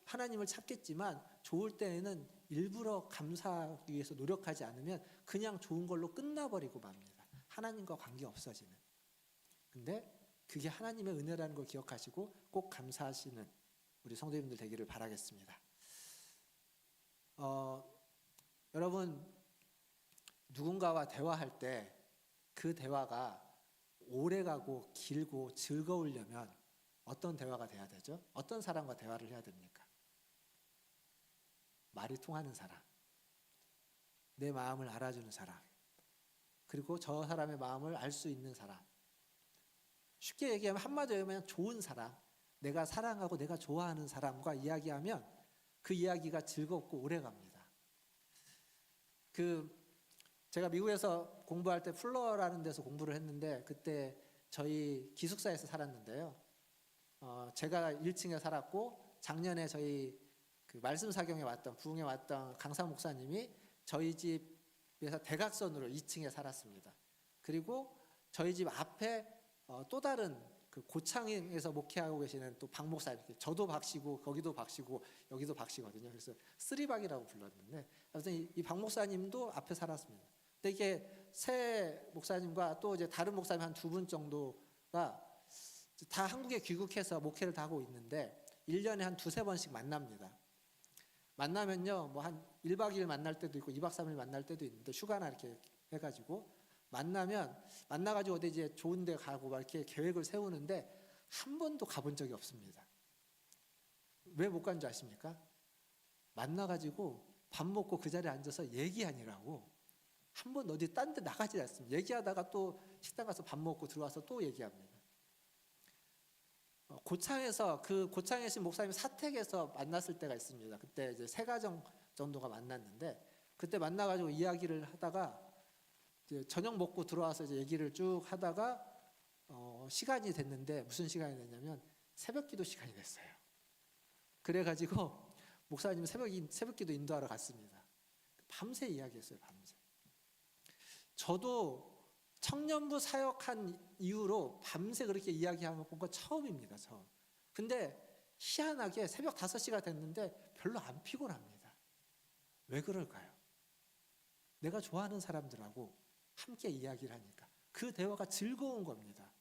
하나님을 찾겠지만 좋을 때에는 일부러 감사하기 위해서 노력하지 않으면 그냥 좋은 걸로 끝나버리고 맙니다. 하나님과 관계 없어지는. 근데 그게 하나님의 은혜라는 걸 기억하시고 꼭 감사하시는 우리 성도님들 되기를 바라겠습니다. 여러분, 누군가와 대화할 때 그 대화가 오래가고 길고 즐거우려면 어떤 대화가 돼야 되죠? 어떤 사람과 대화를 해야 됩니까? 말이 통하는 사람, 내 마음을 알아주는 사람, 그리고 저 사람의 마음을 알 수 있는 사람. 쉽게 얘기하면 한마디로 얘기하면 좋은 사람, 내가 사랑하고 내가 좋아하는 사람과 이야기하면 그 이야기가 즐겁고 오래갑니다. 제가 미국에서 공부할 때 플러라는 데서 공부를 했는데 그때 저희 기숙사에서 살았는데요. 제가 1층에 살았고 작년에 저희 말씀 사경에 왔던 부흥에 왔던 강사 목사님이 저희 집에서 대각선으로 2층에 살았습니다. 그리고 저희 집 앞에 또 다른 고창에서 목회하고 계시는 또 박 목사님, 저도 박씨고 거기도 박씨고 여기도 박씨거든요. 그래서 쓰리박이라고 불렀는데 아무튼 이 박 목사님도 앞에 살았습니다. 근데 이게 새 목사님과 또 이제 다른 목사님 한 2분 정도가 다 한국에 귀국해서 목회를 다 하고 있는데 1년에 한 2-3번씩 만납니다. 만나면요 뭐 한 1박 2일 만날 때도 있고 2박 3일 만날 때도 있는데 휴가나 이렇게 해가지고 만나가지고 어디 이제 좋은 데 가고 막 이렇게 계획을 세우는데 한 번도 가본 적이 없습니다. 왜 못 간 줄 아십니까? 만나가지고 밥 먹고 그 자리에 앉아서 얘기하느라고 한 번 어디 딴 데 나가지 않습니다. 얘기하다가 또 식당 가서 밥 먹고 들어와서 또 얘기합니다. 고창에서 고창에 계신 목사님 사택에서 만났을 때가 있습니다. 그때 이제 3가정 정도가 만났는데 그때 만나가지고 이야기를 하다가 이제 저녁 먹고 들어와서 이제 얘기를 쭉 하다가 시간이 됐는데 무슨 시간이 됐냐면 새벽기도 시간이 됐어요. 그래가지고 목사님 새벽기도 인도하러 갔습니다. 밤새 이야기했어요. 밤새. 저도 청년부 사역한 이후로 밤새 그렇게 이야기하는 거 본 건 처음입니다. 처음. 근데 희한하게 새벽 5시가 됐는데 별로 안 피곤합니다. 왜 그럴까요? 내가 좋아하는 사람들하고 함께 이야기를 하니까 그 대화가 즐거운 겁니다.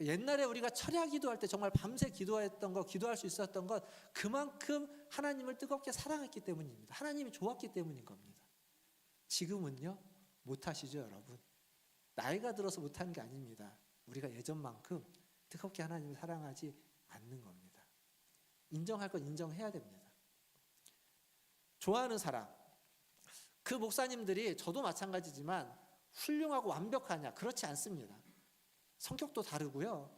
옛날에 우리가 철야 기도할 때 정말 밤새 기도했던 거, 기도할 수 있었던 것 그만큼 하나님을 뜨겁게 사랑했기 때문입니다. 하나님이 좋았기 때문인 겁니다. 지금은요 못하시죠 여러분? 나이가 들어서 못하는 게 아닙니다. 우리가 예전만큼 뜨겁게 하나님을 사랑하지 않는 겁니다. 인정할 건 인정해야 됩니다. 좋아하는 사람, 그 목사님들이 저도 마찬가지지만 훌륭하고 완벽하냐? 그렇지 않습니다. 성격도 다르고요.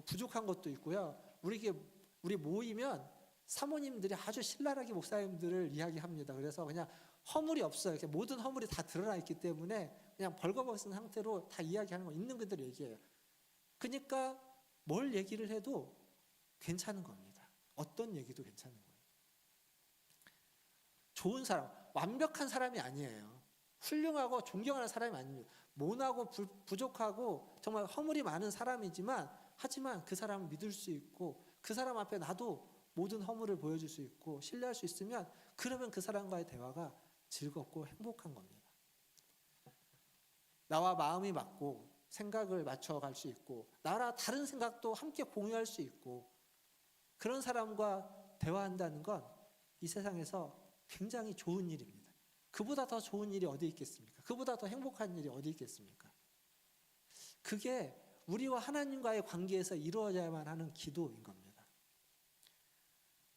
부족한 것도 있고요. 우리 모이면 사모님들이 아주 신랄하게 목사님들을 이야기합니다. 그래서 그냥 허물이 없어요. 이렇게 모든 허물이 다 드러나 있기 때문에 그냥 벌거벗은 상태로 다 이야기하는 거 있는 그대로 얘기해요. 그러니까 뭘 얘기를 해도 괜찮은 겁니다. 어떤 얘기도 괜찮은 거예요. 좋은 사람, 완벽한 사람이 아니에요. 훌륭하고 존경하는 사람이 아닙니다. 모나고 부족하고 정말 허물이 많은 사람이지만 하지만 그 사람을 믿을 수 있고 그 사람 앞에 나도 모든 허물을 보여줄 수 있고 신뢰할 수 있으면 그러면 그 사람과의 대화가 즐겁고 행복한 겁니다. 나와 마음이 맞고 생각을 맞춰갈 수 있고 나라 다른 생각도 함께 공유할 수 있고 그런 사람과 대화한다는 건 이 세상에서 굉장히 좋은 일입니다. 그보다 더 좋은 일이 어디 있겠습니까? 그보다 더 행복한 일이 어디 있겠습니까? 그게 우리와 하나님과의 관계에서 이루어져야만 하는 기도인 겁니다.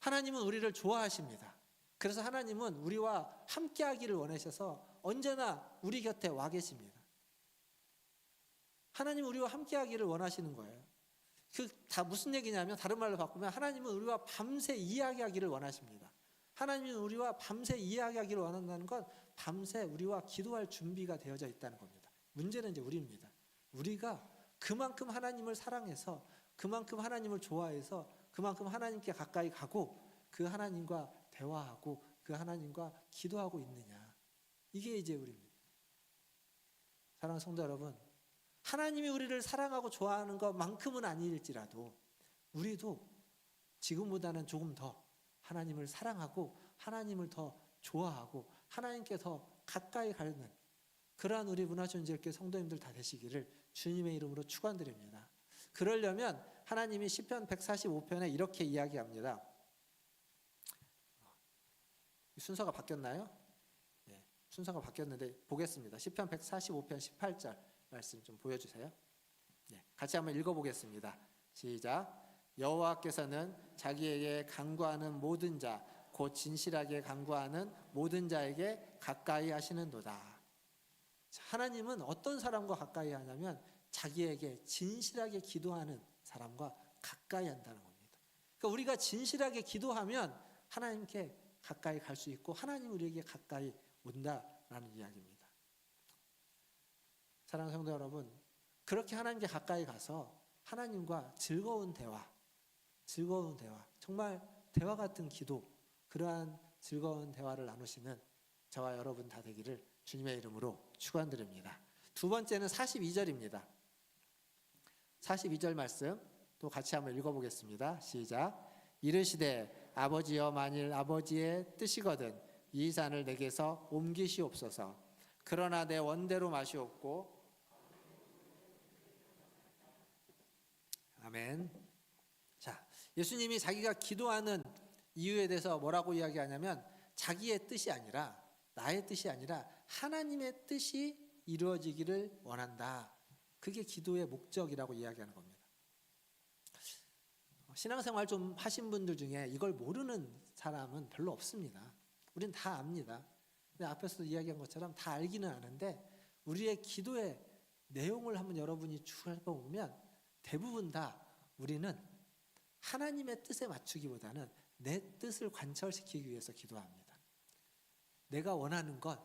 하나님은 우리를 좋아하십니다. 그래서 하나님은 우리와 함께하기를 원하셔서 언제나 우리 곁에 와 계십니다. 하나님은 우리와 함께하기를 원하시는 거예요. 그 다 무슨 얘기냐면 다른 말로 바꾸면 하나님은 우리와 밤새 이야기하기를 원하십니다. 하나님은 우리와 밤새 이야기하기를 원한다는 건 밤새 우리와 기도할 준비가 되어져 있다는 겁니다. 문제는 이제 우리입니다. 우리가 그만큼 하나님을 사랑해서 그만큼 하나님을 좋아해서 그만큼 하나님께 가까이 가고 그 하나님과 대화하고 그 하나님과 기도하고 있느냐. 이게 이제 우리입니다. 사랑하는 성도 여러분, 하나님이 우리를 사랑하고 좋아하는 것만큼은 아닐지라도 우리도 지금보다는 조금 더 하나님을 사랑하고 하나님을 더 좋아하고 하나님께 더 가까이 가는 그러한 우리 문화촌지교회 성도님들 다 되시기를 주님의 이름으로 축원드립니다. 그러려면 하나님이 시편 145편에 이렇게 이야기합니다. 순서가 바뀌었나요? 네, 순서가 바뀌었는데 보겠습니다. 시편 145편 18절 말씀 좀 보여주세요. 네, 같이 한번 읽어보겠습니다. 시작. 여호와께서는 자기에게 간구하는 모든 자, 곧 진실하게 간구하는 모든 자에게 가까이 하시는도다. 하나님은 어떤 사람과 가까이 하냐면 자기에게 진실하게 기도하는 사람과 가까이 한다는 겁니다. 그러니까 우리가 진실하게 기도하면 하나님께 가까이 갈 수 있고 하나님 우리에게 가까이 온다라는 이야기입니다. 사랑하는 성도 여러분, 그렇게 하나님께 가까이 가서 하나님과 즐거운 대화, 정말 대화 같은 기도, 그러한 즐거운 대화를 나누시는 저와 여러분 다 되기를 주님의 이름으로 축원드립니다. 두 번째는 42절입니다. 42절 말씀 또 같이 한번 읽어보겠습니다. 시작. 이르시되 아버지여 만일 아버지의 뜻이거든 이 산을 내게서 옮기시옵소서. 그러나 내 원대로 마시옵고. 아멘. 자, 예수님이 자기가 기도하는 이유에 대해서 뭐라고 이야기하냐면 자기의 뜻이 아니라 나의 뜻이 아니라 하나님의 뜻이 이루어지기를 원한다. 그게 기도의 목적이라고 이야기하는 겁니다. 신앙생활 좀 하신 분들 중에 이걸 모르는 사람은 별로 없습니다. 우리는 다 압니다. 근데 앞에서도 이야기한 것처럼 다 알기는 아는데 우리의 기도의 내용을 한번 여러분이 쭉 해보면 대부분 다 우리는 하나님의 뜻에 맞추기보다는 내 뜻을 관철시키기 위해서 기도합니다. 내가 원하는 것,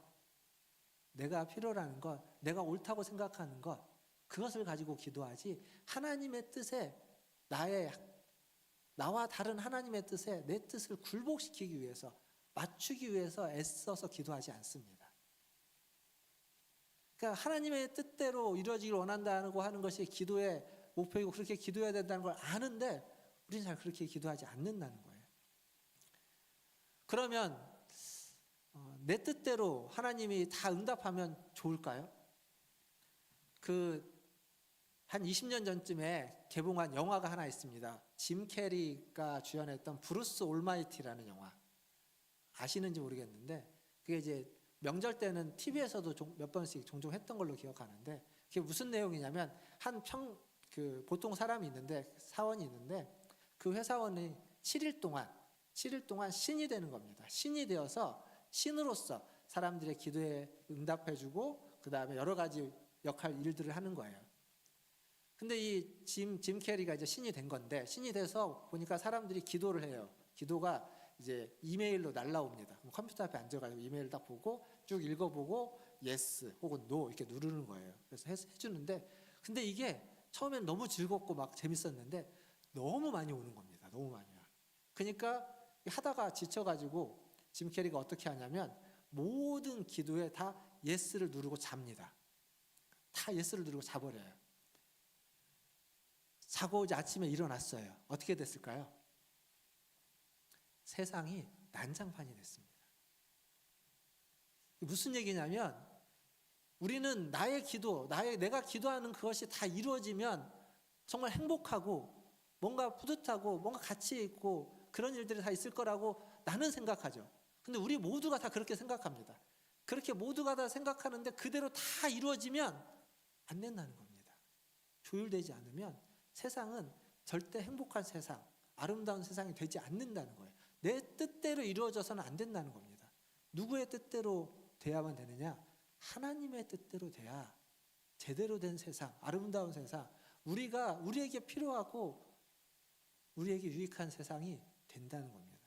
내가 필요로 하는 것, 내가 옳다고 생각하는 것, 그것을 가지고 기도하지 하나님의 뜻에 나와 다른 하나님의 뜻에 내 뜻을 굴복시키기 위해서 맞추기 위해서 애써서 기도하지 않습니다. 그러니까 하나님의 뜻대로 이루어지길 원한다고 하는 것이 기도의 목표이고 그렇게 기도해야 된다는 걸 아는데 우리는 잘 그렇게 기도하지 않는다는 거예요. 그러면 내 뜻대로 하나님이 다 응답하면 좋을까요? 한 20년 전쯤에 개봉한 영화가 하나 있습니다. 짐 캐리가 주연했던 브루스 올마이티라는 영화. 아시는지 모르겠는데 그게 이제 명절 때는 TV에서도 몇 번씩 종종 했던 걸로 기억하는데 그게 무슨 내용이냐면 보통 사람이 있는데 사원이 있는데 그 회사원이 7일 동안 신이 되는 겁니다. 신이 되어서 신으로서 사람들의 기도에 응답해주고 그 다음에 여러 가지 일들을 하는 거예요. 근데 이 짐 캐리가 이제 신이 된 건데, 신이 돼서 보니까 사람들이 기도를 해요. 기도가 이제 이메일로 날라옵니다. 그럼 컴퓨터 앞에 앉아가지고 이메일 딱 보고 쭉 읽어보고 yes 혹은 no 이렇게 누르는 거예요. 그래서 해주는데, 근데 이게 처음엔 너무 즐겁고 막 재밌었는데 너무 많이 오는 겁니다. 너무 많이 와요. 그러니까 하다가 지쳐가지고 짐 캐리가 어떻게 하냐면 모든 기도에 다 yes를 누르고 잡니다. 다 yes를 누르고 자버려요. 자고 이제 아침에 일어났어요. 어떻게 됐을까요? 세상이 난장판이 됐습니다. 무슨 얘기냐면 우리는 나의 기도, 내가 기도하는 그것이 다 이루어지면 정말 행복하고 뭔가 뿌듯하고 뭔가 가치 있고 그런 일들이 다 있을 거라고 나는 생각하죠. 근데 우리 모두가 다 그렇게 생각합니다. 그렇게 모두가 다 생각하는데 그대로 다 이루어지면 안 된다는 겁니다. 조율되지 않으면 세상은 절대 행복한 세상, 아름다운 세상이 되지 않는다는 거예요. 내 뜻대로 이루어져서는 안 된다는 겁니다. 누구의 뜻대로 돼야만 되느냐? 하나님의 뜻대로 돼야 제대로 된 세상, 아름다운 세상, 우리에게 필요하고 우리에게 유익한 세상이 된다는 겁니다.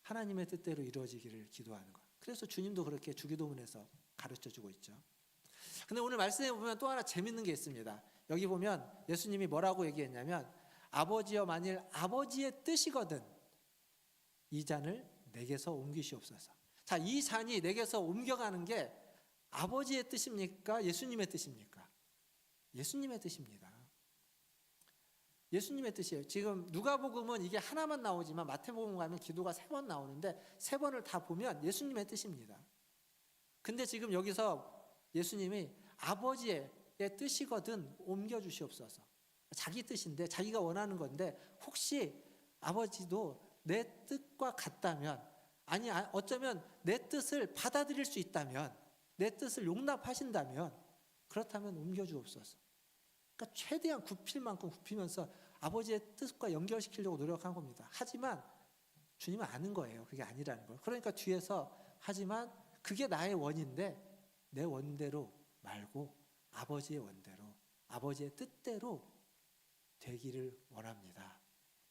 하나님의 뜻대로 이루어지기를 기도하는 것. 그래서 주님도 그렇게 주기도문에서 가르쳐주고 있죠. 근데 오늘 말씀에 보면 또 하나 재밌는 게 있습니다. 여기 보면 예수님이 뭐라고 얘기했냐면 아버지여 만일 아버지의 뜻이거든 이 잔을 내게서 옮기시옵소서. 자, 이 잔이 내게서 옮겨가는 게 아버지의 뜻입니까? 예수님의 뜻입니까? 예수님의 뜻입니다. 예수님의 뜻이에요. 지금 누가복음은 이게 하나만 나오지만 마태복음 가면 기도가 3번 나오는데 3번을 다 보면 예수님의 뜻입니다. 근데 지금 여기서 예수님이 아버지의 뜻이거든 옮겨주시옵소서. 자기 뜻인데 자기가 원하는 건데 혹시 아버지도 내 뜻과 같다면 아니 어쩌면 내 뜻을 받아들일 수 있다면 내 뜻을 용납하신다면 그렇다면 옮겨주옵소서. 그러니까 최대한 굽힐 만큼 굽히면서 아버지의 뜻과 연결시키려고 노력한 겁니다. 하지만 주님은 아는 거예요. 그게 아니라는 걸. 그러니까 뒤에서 하지만 그게 나의 원인데 내 원대로 말고 아버지의 원대로 아버지의 뜻대로 되기를 원합니다.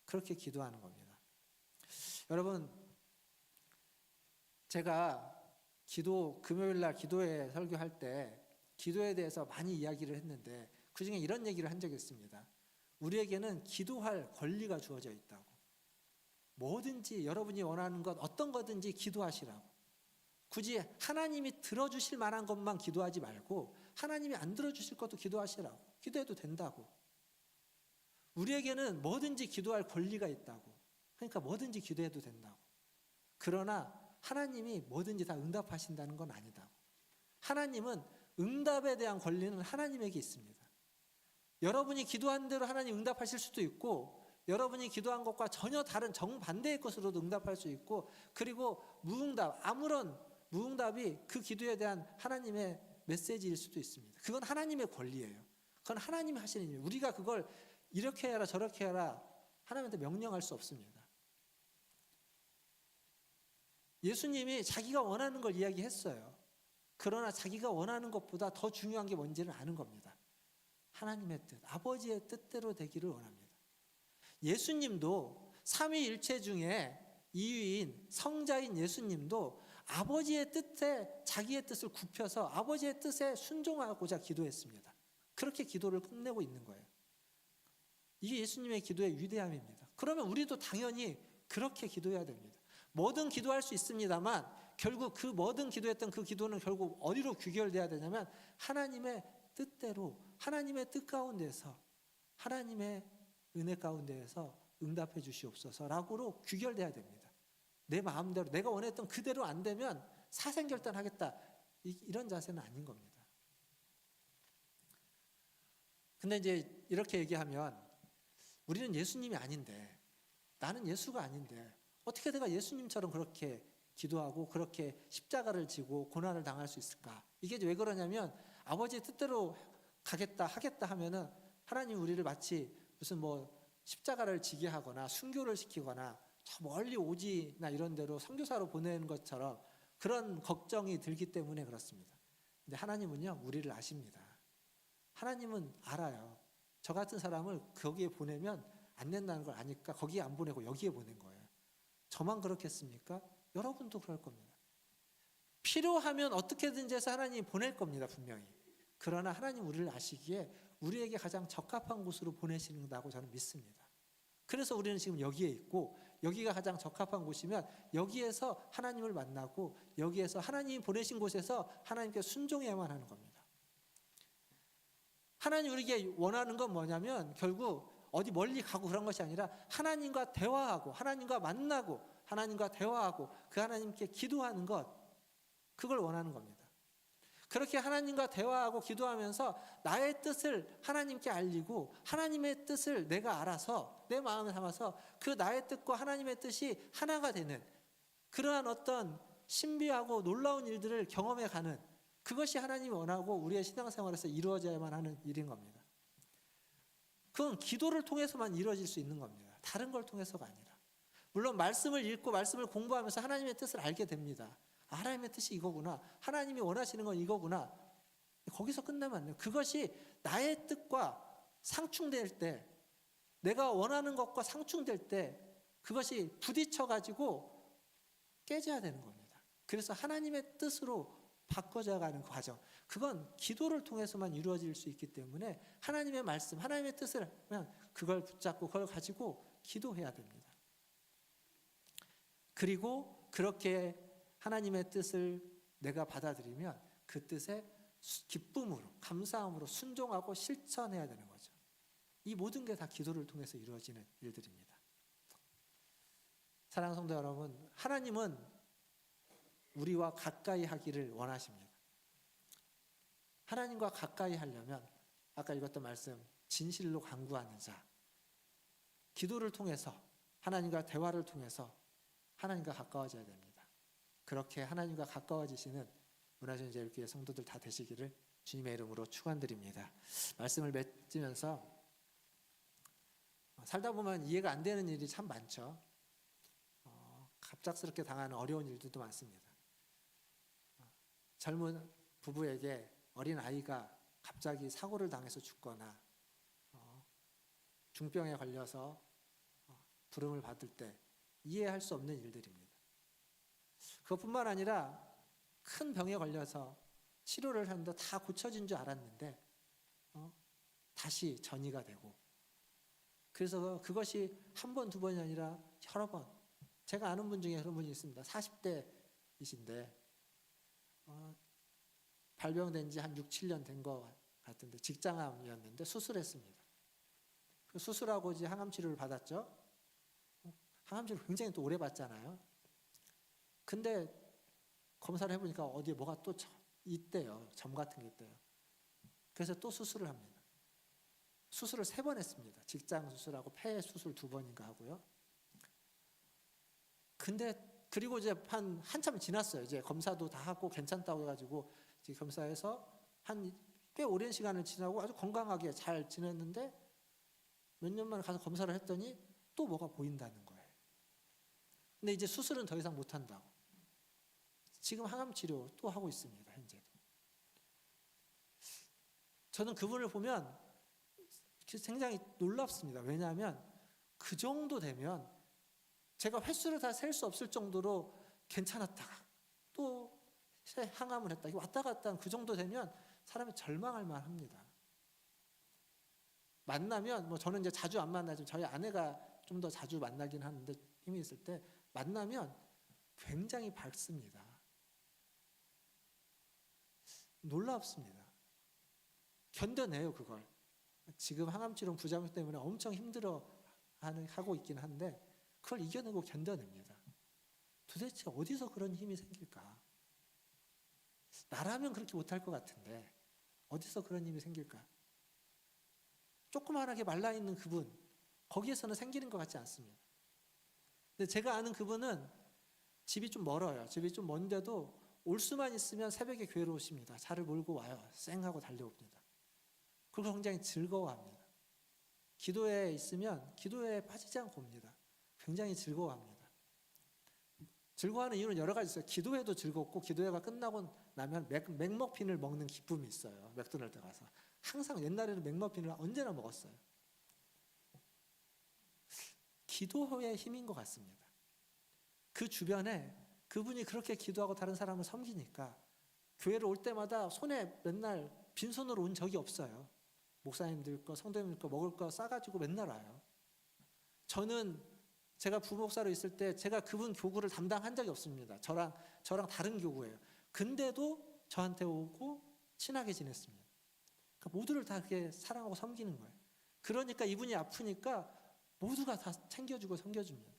그렇게 기도하는 겁니다. 여러분 제가 금요일날 기도회 설교할 때 기도에 대해서 많이 이야기를 했는데 그중에 이런 얘기를 한 적이 있습니다. 우리에게는 기도할 권리가 주어져 있다고. 뭐든지 여러분이 원하는 것 어떤 거든지 기도하시라고. 굳이 하나님이 들어주실 만한 것만 기도하지 말고 하나님이 안 들어주실 것도 기도하시라고. 기도해도 된다고. 우리에게는 뭐든지 기도할 권리가 있다고. 그러니까 뭐든지 기도해도 된다고. 그러나 하나님이 뭐든지 다 응답하신다는 건 아니다고. 하나님은 응답에 대한 권리는 하나님에게 있습니다. 여러분이 기도한 대로 하나님 응답하실 수도 있고 여러분이 기도한 것과 전혀 다른 정반대의 것으로도 응답할 수 있고 그리고 아무런 무응답이 그 기도에 대한 하나님의 메시지일 수도 있습니다. 그건 하나님의 권리예요. 그건 하나님이 하시는 일이에요. 우리가 그걸 이렇게 해라 저렇게 해라 하나님한테 명령할 수 없습니다. 예수님이 자기가 원하는 걸 이야기했어요. 그러나 자기가 원하는 것보다 더 중요한 게 뭔지를 아는 겁니다. 하나님의 뜻, 아버지의 뜻대로 되기를 원합니다. 예수님도 삼위일체 중에 2위인 성자인 예수님도 아버지의 뜻에 자기의 뜻을 굽혀서 아버지의 뜻에 순종하고자 기도했습니다. 그렇게 기도를 끝내고 있는 거예요. 이게 예수님의 기도의 위대함입니다. 그러면 우리도 당연히 그렇게 기도해야 됩니다. 뭐든 기도할 수 있습니다만 결국 그 뭐든 기도했던 그 기도는 결국 어디로 귀결돼야 되냐면 하나님의 뜻대로 하나님의 뜻 가운데서 하나님의 은혜 가운데에서 응답해 주시옵소서라고로 귀결돼야 됩니다. 내 마음대로 내가 원했던 그대로 안 되면 사생결단하겠다 이런 자세는 아닌 겁니다. 근데 이제 이렇게 얘기하면 우리는 예수님이 아닌데 나는 예수가 아닌데 어떻게 내가 예수님처럼 그렇게 기도하고 그렇게 십자가를 지고 고난을 당할 수 있을까? 이게 왜 그러냐면 아버지의 뜻대로 하겠다 하면은 하나님 우리를 마치 무슨 십자가를 지게 하거나 순교를 시키거나 저 멀리 오지나 이런 데로 선교사로 보내는 것처럼 그런 걱정이 들기 때문에 그렇습니다. 근데 하나님은요 우리를 아십니다. 하나님은 알아요. 저 같은 사람을 거기에 보내면 안 된다는 걸 아니까 거기에 안 보내고 여기에 보낸 거예요. 저만 그렇겠습니까? 여러분도 그럴 겁니다. 필요하면 어떻게든지 해서 하나님이 보낼 겁니다, 분명히. 그러나 하나님 우리를 아시기에 우리에게 가장 적합한 곳으로 보내신다고 저는 믿습니다. 그래서 우리는 지금 여기에 있고, 여기가 가장 적합한 곳이면 여기에서 하나님을 만나고, 여기에서 하나님이 보내신 곳에서 하나님께 순종해야만 하는 겁니다. 하나님 우리에게 원하는 건 뭐냐면 결국 어디 멀리 가고 그런 것이 아니라 하나님과 대화하고, 하나님과 만나고, 하나님과 대화하고 그 하나님께 기도하는 것, 그걸 원하는 겁니다. 그렇게 하나님과 대화하고 기도하면서 나의 뜻을 하나님께 알리고 하나님의 뜻을 내가 알아서 내 마음에 담아서 그 나의 뜻과 하나님의 뜻이 하나가 되는 그러한 어떤 신비하고 놀라운 일들을 경험해가는, 그것이 하나님이 원하고 우리의 신앙생활에서 이루어져야만 하는 일인 겁니다. 그건 기도를 통해서만 이루어질 수 있는 겁니다. 다른 걸 통해서가 아니라. 물론 말씀을 읽고 말씀을 공부하면서 하나님의 뜻을 알게 됩니다. 하나님의 뜻이 이거구나, 하나님이 원하시는 건 이거구나. 거기서 끝나면 안 돼요. 그것이 나의 뜻과 상충될 때, 내가 원하는 것과 상충될 때 그것이 부딪혀가지고 깨져야 되는 겁니다. 그래서 하나님의 뜻으로 바꿔져 가는 과정, 그건 기도를 통해서만 이루어질 수 있기 때문에 하나님의 말씀, 하나님의 뜻을 하면 그걸 붙잡고 그걸 가지고 기도해야 됩니다. 그리고 그렇게 하나님의 뜻을 내가 받아들이면 그 뜻에 기쁨으로, 감사함으로 순종하고 실천해야 되는 거죠. 이 모든 게 다 기도를 통해서 이루어지는 일들입니다. 사랑하는 성도 여러분, 하나님은 우리와 가까이 하기를 원하십니다. 하나님과 가까이 하려면 아까 읽었던 말씀, 진실로 간구하는 자, 기도를 통해서, 하나님과 대화를 통해서 하나님과 가까워져야 됩니다. 그렇게 하나님과 가까워지시는 문화전제일교회 성도들 다 되시기를 주님의 이름으로 축원드립니다. 말씀을 맺으면서 살다 보면 이해가 안 되는 일이 참 많죠. 갑작스럽게 당하는 어려운 일들도 많습니다. 젊은 부부에게 어린 아이가 갑자기 사고를 당해서 죽거나 중병에 걸려서 부름을 받을 때 이해할 수 없는 일들입니다. 그것뿐만 아니라 큰 병에 걸려서 치료를 하는데 다 고쳐진 줄 알았는데 다시 전이가 되고, 그래서 그것이 한 번, 두 번이 아니라 여러 번. 제가 아는 분 중에 그런 분이 있습니다. 40대이신데 발병된 지 한 6, 7년 된 것 같은데 직장암이었는데 수술했습니다. 그 수술하고 이제 항암 치료를 받았죠. 항암 치료를 굉장히 또 오래 받잖아요. 근데 검사를 해보니까 어디에 뭐가 또 있대요. 점 같은 게 있대요. 그래서 또 수술을 합니다. 수술을 3번 했습니다. 직장 수술하고 폐 수술 2번인가 하고요. 근데 그리고 이제 한참 지났어요. 이제 검사도 다 하고 괜찮다고 해가지고 이제 검사해서 한 꽤 오랜 시간을 지나고 아주 건강하게 잘 지냈는데 몇 년 만에 가서 검사를 했더니 또 뭐가 보인다는 거예요. 근데 이제 수술은 더 이상 못 한다고. 지금 항암 치료 또 하고 있습니다. 현재도. 저는 그분을 보면 굉장히 놀랍습니다. 왜냐하면 그 정도 되면 제가 횟수를 다 셀 수 없을 정도로 괜찮았다가 또 항암을 했다. 왔다 갔다 한 그 정도 되면 사람이 절망할 만합니다. 만나면 뭐 저는 이제 자주 안 만나지만 저희 아내가 좀 더 자주 만나긴 하는데 힘이 있을 때 만나면 굉장히 밝습니다. 놀랍습니다. 견뎌내요 그걸. 지금 항암치료 부작용 때문에 엄청 힘들어 하고 있긴 한데 그걸 이겨내고 견뎌냅니다. 도대체 어디서 그런 힘이 생길까? 나라면 그렇게 못할 것 같은데 어디서 그런 힘이 생길까? 조그만하게 말라있는 그분, 거기에서는 생기는 것 같지 않습니다. 근데 제가 아는 그분은 집이 좀 멀어요. 집이 좀 먼데도 올 수만 있으면 새벽에 교회로 오십니다. 차를 몰고 와요. 쌩하고 달려옵니다. 그걸 굉장히 즐거워합니다. 기도에 있으면 기도에 빠지지 않고 옵니다. 굉장히 즐거워합니다. 즐거워하는 이유는 여러 가지 있어요. 기도회도 즐겁고 기도회가 끝나고 나면 맥머핀을 먹는 기쁨이 있어요. 맥도날드 가서 항상 옛날에는 맥머핀을 언제나 먹었어요. 기도의 힘인 것 같습니다. 그 주변에 그분이 그렇게 기도하고 다른 사람을 섬기니까 교회를 올 때마다 손에 맨날 빈손으로 온 적이 없어요. 목사님들 거, 성도님들 거 먹을 거 싸가지고 맨날 와요. 저는 제가 부목사로 있을 때 제가 그분 교구를 담당한 적이 없습니다. 저랑 다른 교구예요. 근데도 저한테 오고 친하게 지냈습니다. 그러니까 모두를 다 그렇게 사랑하고 섬기는 거예요. 그러니까 이분이 아프니까 모두가 다 챙겨주고 섬겨줍니다.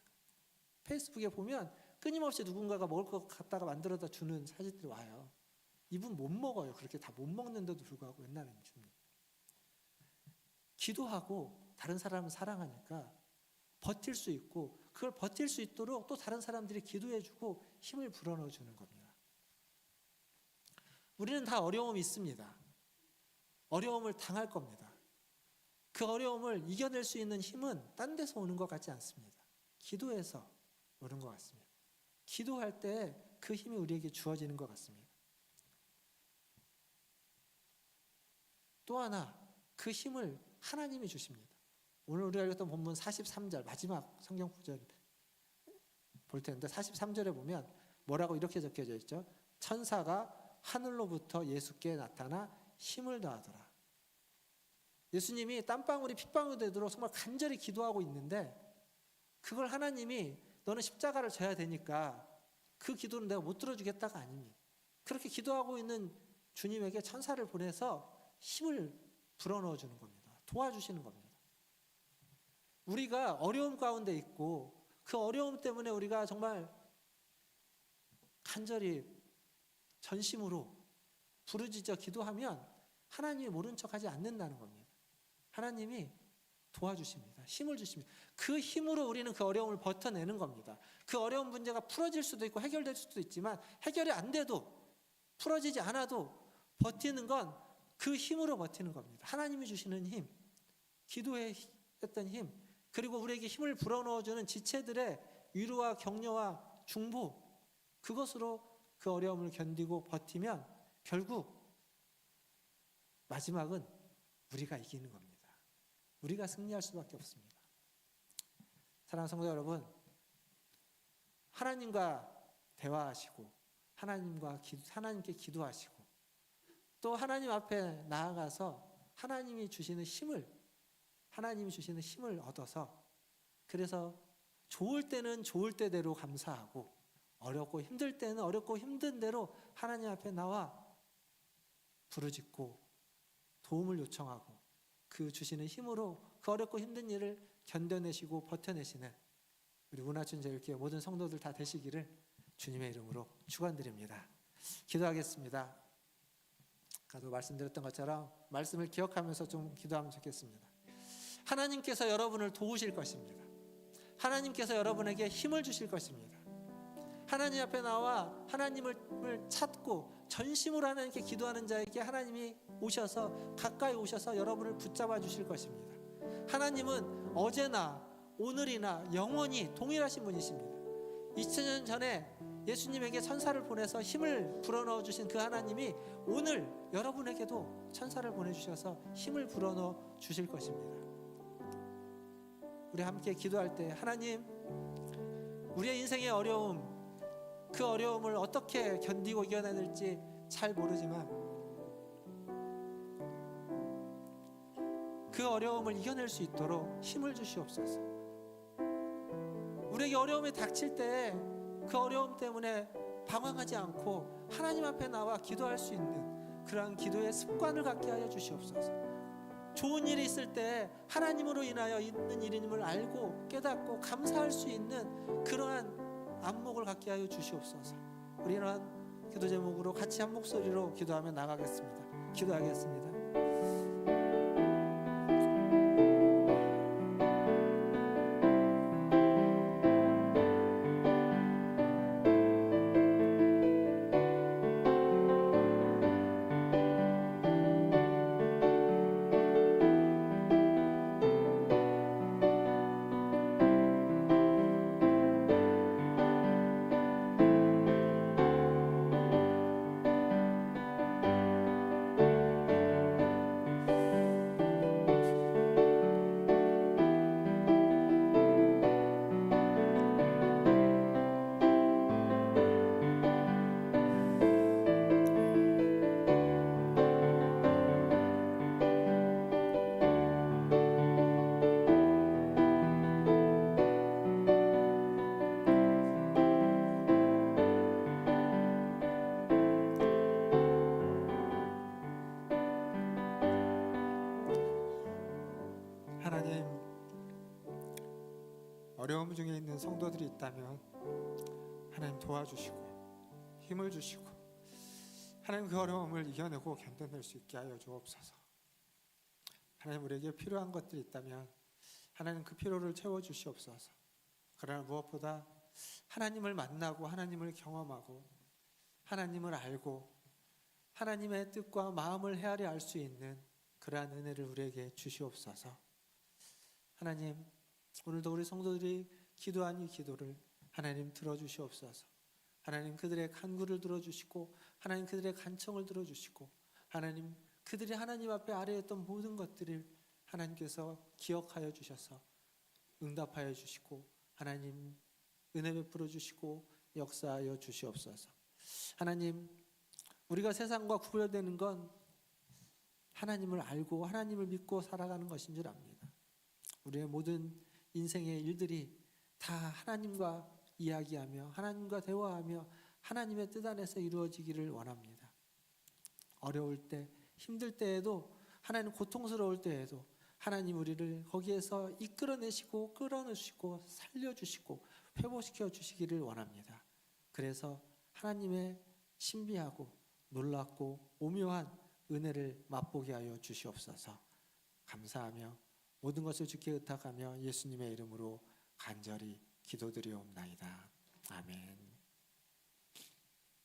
페이스북에 보면 끊임없이 누군가가 먹을 것 갖다가 만들어다 주는 사진들이 와요. 이분 못 먹어요. 그렇게 다 못 먹는데도 불구하고 옛날에는 줍니다. 기도하고 다른 사람을 사랑하니까 버틸 수 있고, 그걸 버틸 수 있도록 또 다른 사람들이 기도해주고 힘을 불어넣어 주는 겁니다. 우리는 다 어려움이 있습니다. 어려움을 당할 겁니다. 그 어려움을 이겨낼 수 있는 힘은 딴 데서 오는 것 같지 않습니다. 기도해서 오는 것 같습니다. 기도할 때 그 힘이 우리에게 주어지는 것 같습니다. 또 하나, 그 힘을 하나님이 주십니다. 오늘 우리가 읽었던 본문 43절 마지막 성경 구절 볼 텐데 43절에 보면 뭐라고 이렇게 적혀져 있죠? 천사가 하늘로부터 예수께 나타나 힘을 더하더라. 예수님이 땀방울이 핏방울이 되도록 정말 간절히 기도하고 있는데 그걸 하나님이 너는 십자가를 져야 되니까 그 기도는 내가 못 들어주겠다가 아닙니다. 그렇게 기도하고 있는 주님에게 천사를 보내서 힘을 불어넣어 주는 겁니다. 도와주시는 겁니다. 우리가 어려움 가운데 있고 그 어려움 때문에 우리가 정말 간절히 전심으로 부르짖어 기도하면 하나님이 모른 척하지 않는다는 겁니다. 하나님이 도와주십니다. 힘을 주십니다. 그 힘으로 우리는 그 어려움을 버텨내는 겁니다. 그 어려운 문제가 풀어질 수도 있고 해결될 수도 있지만 해결이 안 돼도 풀어지지 않아도 버티는 건 그 힘으로 버티는 겁니다. 하나님이 주시는 힘, 기도에 했던 힘, 그리고 우리에게 힘을 불어넣어주는 지체들의 위로와 격려와 중보, 그것으로 그 어려움을 견디고 버티면 결국 마지막은 우리가 이기는 겁니다. 우리가 승리할 수밖에 없습니다. 사랑하는 성도 여러분, 하나님과 대화하시고 하나님께 기도하시고 또 하나님 앞에 나아가서 하나님이 주시는 힘을 얻어서 그래서 좋을 때는 좋을 때대로 감사하고 어렵고 힘들 때는 어렵고 힘든 대로 하나님 앞에 나와 부르짖고 도움을 요청하고 그 주시는 힘으로 그 어렵고 힘든 일을 견뎌내시고 버텨내시는 우리 문화춘제일교회 모든 성도들 다 되시기를 주님의 이름으로 축원드립니다. 기도하겠습니다. 아까도 말씀드렸던 것처럼 말씀을 기억하면서 좀 기도하면 좋겠습니다. 하나님께서 여러분을 도우실 것입니다. 하나님께서 여러분에게 힘을 주실 것입니다. 하나님 앞에 나와 하나님을 찾고 전심으로 하나님께 기도하는 자에게 하나님이 오셔서 가까이 오셔서 여러분을 붙잡아 주실 것입니다. 하나님은 어제나 오늘이나 영원히 동일하신 분이십니다. 2000년 전에 예수님에게 천사를 보내서 힘을 불어넣어 주신 그 하나님이 오늘 여러분에게도 천사를 보내주셔서 힘을 불어넣어 주실 것입니다. 우리 함께 기도할 때 하나님, 우리의 인생의 어려움, 그 어려움을 어떻게 견디고 이겨내야 될지 잘 모르지만 그 어려움을 이겨낼 수 있도록 힘을 주시옵소서. 우리에게 어려움이 닥칠 때 그 어려움 때문에 방황하지 않고 하나님 앞에 나와 기도할 수 있는 그러한 기도의 습관을 갖게 하여 주시옵소서. 좋은 일이 있을 때 하나님으로 인하여 있는 일임을 알고 깨닫고 감사할 수 있는 그러한 안목을 갖게 하여 주시옵소서. 우리 이러한 기도 제목으로 같이 한 목소리로 기도하며 나가겠습니다. 기도하겠습니다. 어려움 중에 있는 성도들이 있다면 하나님 도와주시고 힘을 주시고 하나님 그 어려움을 이겨내고 견뎌낼 수 있게 하여 주옵소서. 하나님 우리에게 필요한 것들이 있다면 하나님 그 필요를 채워주시옵소서. 그러나 무엇보다 하나님을 만나고 하나님을 경험하고 하나님을 알고 하나님의 뜻과 마음을 헤아려 알 수 있는 그러한 은혜를 우리에게 주시옵소서. 하나님 오늘도 우리 성도들이 기도한 이 기도를 하나님 들어주시옵소서. 하나님 그들의 간구를 들어주시고 하나님 그들의 간청을 들어주시고 하나님 그들이 하나님 앞에 아뢰었던 모든 것들을 하나님께서 기억하여 주셔서 응답하여 주시고 하나님 은혜 베풀어 주시고 역사하여 주시옵소서. 하나님 우리가 세상과 구별되는 건 하나님을 알고 하나님을 믿고 살아가는 것인 줄 압니다. 우리의 모든 인생의 일들이 다 하나님과 이야기하며 하나님과 대화하며 하나님의 뜻 안에서 이루어지기를 원합니다. 어려울 때 힘들 때에도 하나님 고통스러울 때에도 하나님 우리를 거기에서 이끌어내시고 끌어내시고 살려주시고 회복시켜 주시기를 원합니다. 그래서 하나님의 신비하고 놀랍고 오묘한 은혜를 맛보게 하여 주시옵소서. 감사하며 모든 것을 주께 의탁하며 예수님의 이름으로 간절히 기도드리옵나이다. 아멘.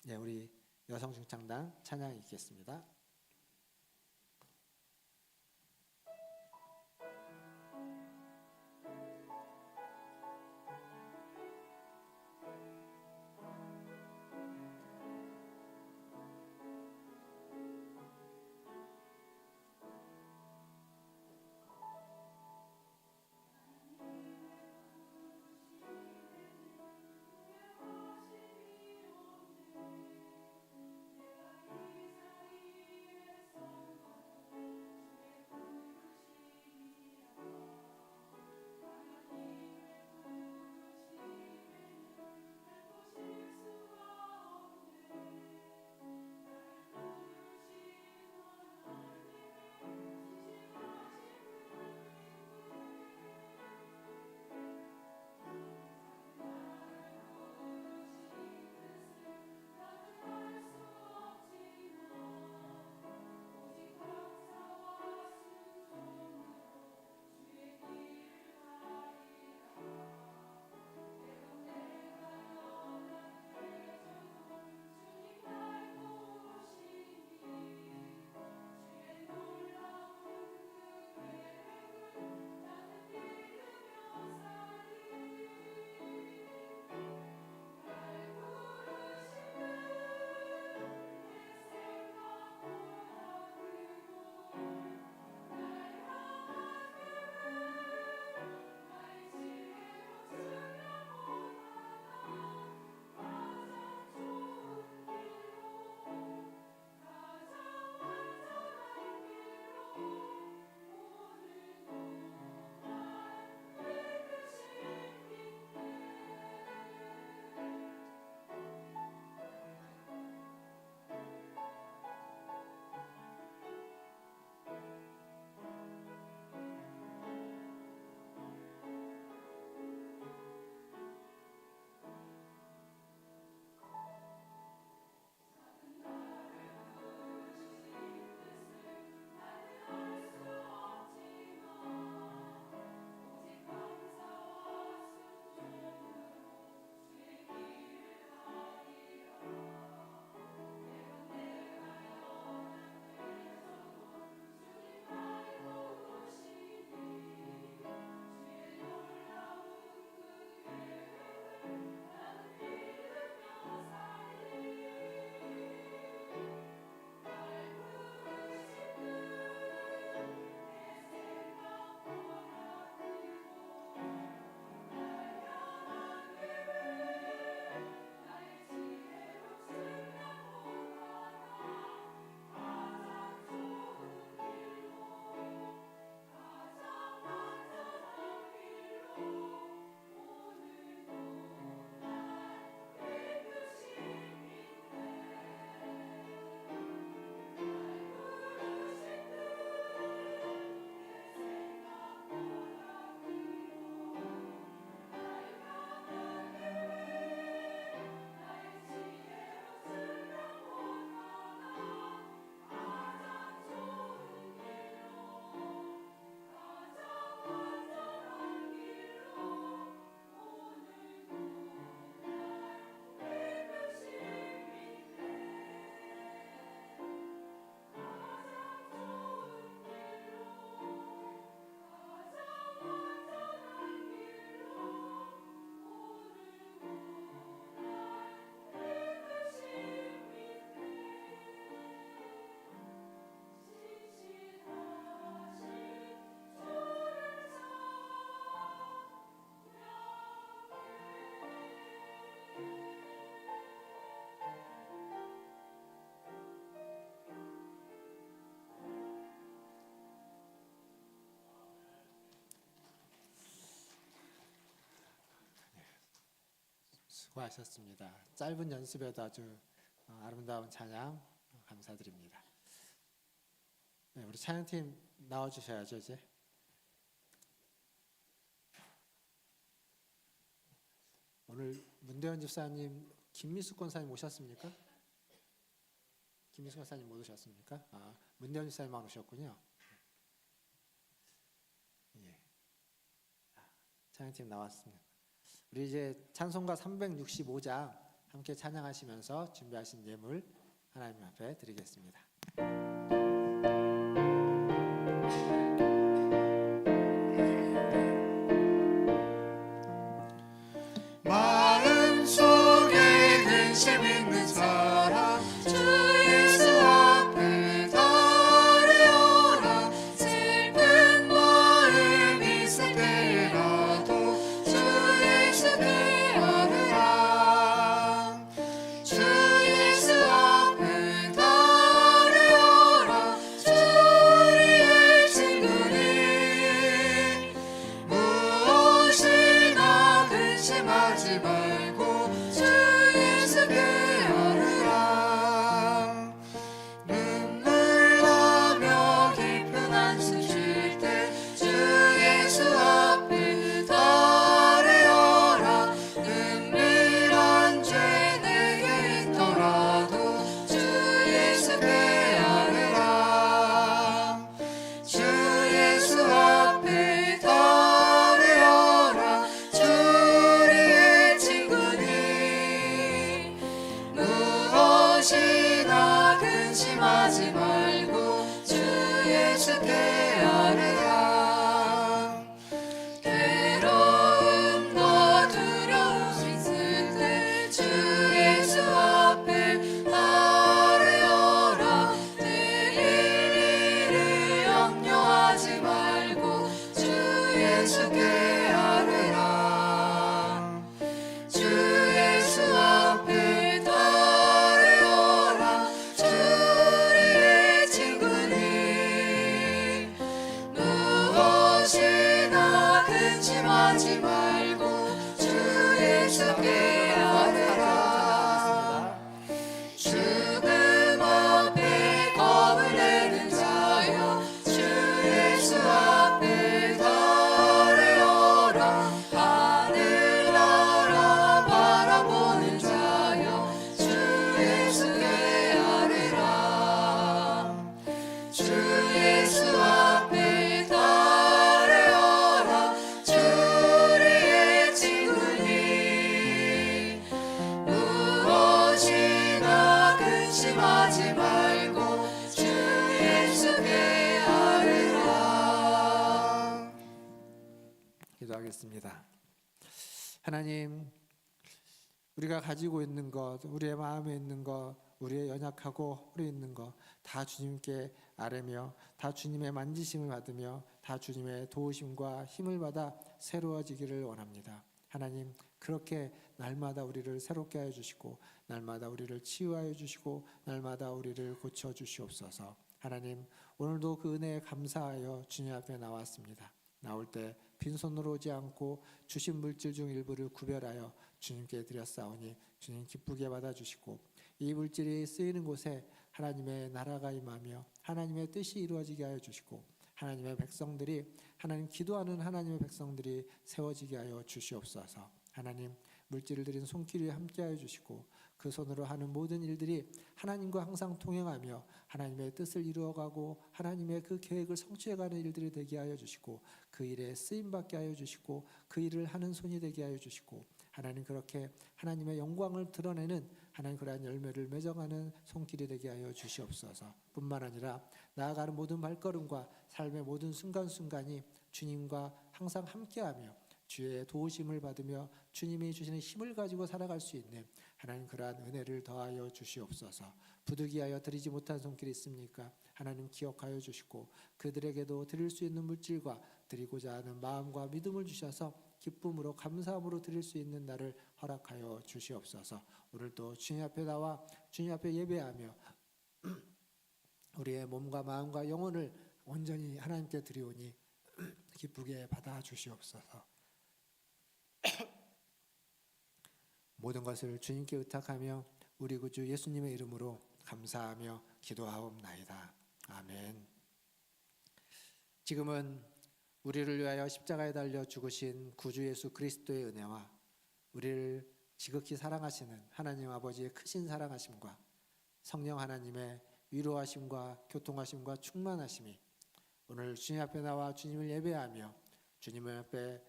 네, 우리 여성중창단 찬양 읽겠습니다. 수고하셨습니다. 짧은 연습에도 아주 아름다운 찬양 감사드립니다. 네, 우리 찬양팀 나와주셔야죠 이제. 오늘 문대현 집사님, 김미숙 권사님 오셨습니까? 김미숙 권사님 못 오셨습니까? 문대현 집사님만 오셨군요. 예. 찬양팀 나왔습니다. 우리 이제 찬송가 365장 함께 찬양하시면서 준비하신 예물 하나님 앞에 드리겠습니다. 마음속에 근심 있는 사람 주 예수 앞에 달려라. 슬픈 마음 있을 때라도 주 예수께 아뢰라. 주 예수 앞에 달려라. 주 우리의 친구니 무엇이나 근심하지 말고 주 예수께 아뢰라. 눈물 나며 깊은 한숨 쉴 때 주 예수 앞에 달려라. 은밀한 죄 내게 있더라도 주 예수께 아뢰라. 주 예수 앞에 달려라. 주 우리의 친구니 무엇이나 근심하지 말고 주 예수께 아뢰라. 괴로움과 두려움 있을 때 주 예수 앞에 아뢰어라. 내일 일을 염려하지 말고 주 예수께 아뢰라. 주 예수 앞에 달려라. 주 우리의 친구니 무엇이나 근심하지 말고 주 예수께 아뢰라. 죽음 앞에 겁을 내는 자여 주 예수 앞에 달려라. 하늘나라 바라보는 자여 주 예수께 아뢰라. 주 예수 앞에 달려라. 주 우리의 친구니 무엇이나 근심하지 말고 주 예수께 아뢰라. 기도하겠습니다. 하나님, 우리가 가지고 있는 것, 우리의 마음에 있는 것, 우리의 연약하고 홀에 있는 것 다 주님께 아뢰며 다 주님의 만지심을 받으며 다 주님의 도우심과 힘을 받아 새로워지기를 원합니다. 하나님, 그렇게 날마다 우리를 새롭게 하여 주시고 날마다 우리를 치유하여 주시고 날마다 우리를 고쳐 주시옵소서. 하나님, 오늘도 그 은혜에 감사하여 주님 앞에 나왔습니다. 나올 때 빈손으로 오지 않고 주신 물질 중 일부를 구별하여 주님께 드렸사오니 주님 기쁘게 받아주시고 이 물질이 쓰이는 곳에 하나님의 나라가 임하며 하나님의 뜻이 이루어지게 하여 주시고 하나님의 백성들이 하나님 기도하는 하나님의 백성들이 세워지게 하여 주시옵소서. 하나님, 물질을 드린 손길이 함께하여 주시고 그 손으로 하는 모든 일들이 하나님과 항상 동행하며 하나님의 뜻을 이루어가고 하나님의 그 계획을 성취해가는 일들이 되게 하여 주시고 그 일에 쓰임받게 하여 주시고 그 일을 하는 손이 되게 하여 주시고 하나님, 그렇게 하나님의 영광을 드러내는 하나님 그러한 열매를 맺어가는 손길이 되게 하여 주시옵소서. 뿐만 아니라 나아가는 모든 발걸음과 삶의 모든 순간순간이 주님과 항상 함께하며 주의 도우심을 받으며 주님이 주시는 힘을 가지고 살아갈 수 있는 하나님 그러한 은혜를 더하여 주시옵소서. 부득이하여 드리지 못한 손길이 있습니까? 하나님 기억하여 주시고 그들에게도 드릴 수 있는 물질과 드리고자 하는 마음과 믿음을 주셔서 기쁨으로 감사함으로 드릴 수 있는 날을 허락하여 주시옵소서. 오늘도 주님 앞에 나와 주님 앞에 예배하며 우리의 몸과 마음과 영혼을 온전히 하나님께 드리오니 기쁘게 받아 주시옵소서. 모든 것을 주님께 의탁하며 우리 구주 예수님의 이름으로 감사하며 기도하옵나이다. 아멘. 지금은 우리를 위하여 십자가에 달려 죽으신 구주 예수 그리스도의 은혜와 우리를 지극히 사랑하시는 하나님 아버지의 크신 사랑하심과 성령 하나님의 위로하심과 교통하심과 충만하심이 오늘 주님 앞에 나와 주님을 예배하며 주님을 앞에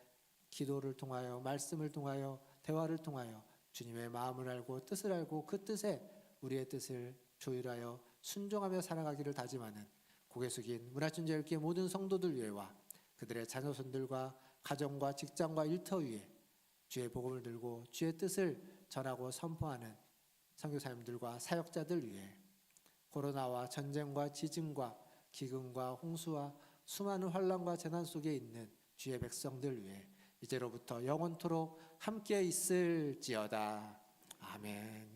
기도를 통하여 말씀을 통하여 대화를 통하여 주님의 마음을 알고 뜻을 알고 그 뜻에 우리의 뜻을 조율하여 순종하며 살아가기를 다짐하는 고개 숙인 문화춘자유교회 모든 성도들 위에와 그들의 자녀손들과 가정과 직장과 일터 위에 주의 복음을 들고 주의 뜻을 전하고 선포하는 선교사님들과 사역자들 위해 코로나와 전쟁과 지진과 기근과 홍수와 수많은 환난과 재난 속에 있는 주의 백성들 위해 이제로부터 영원토록 함께 있을지어다. 아멘.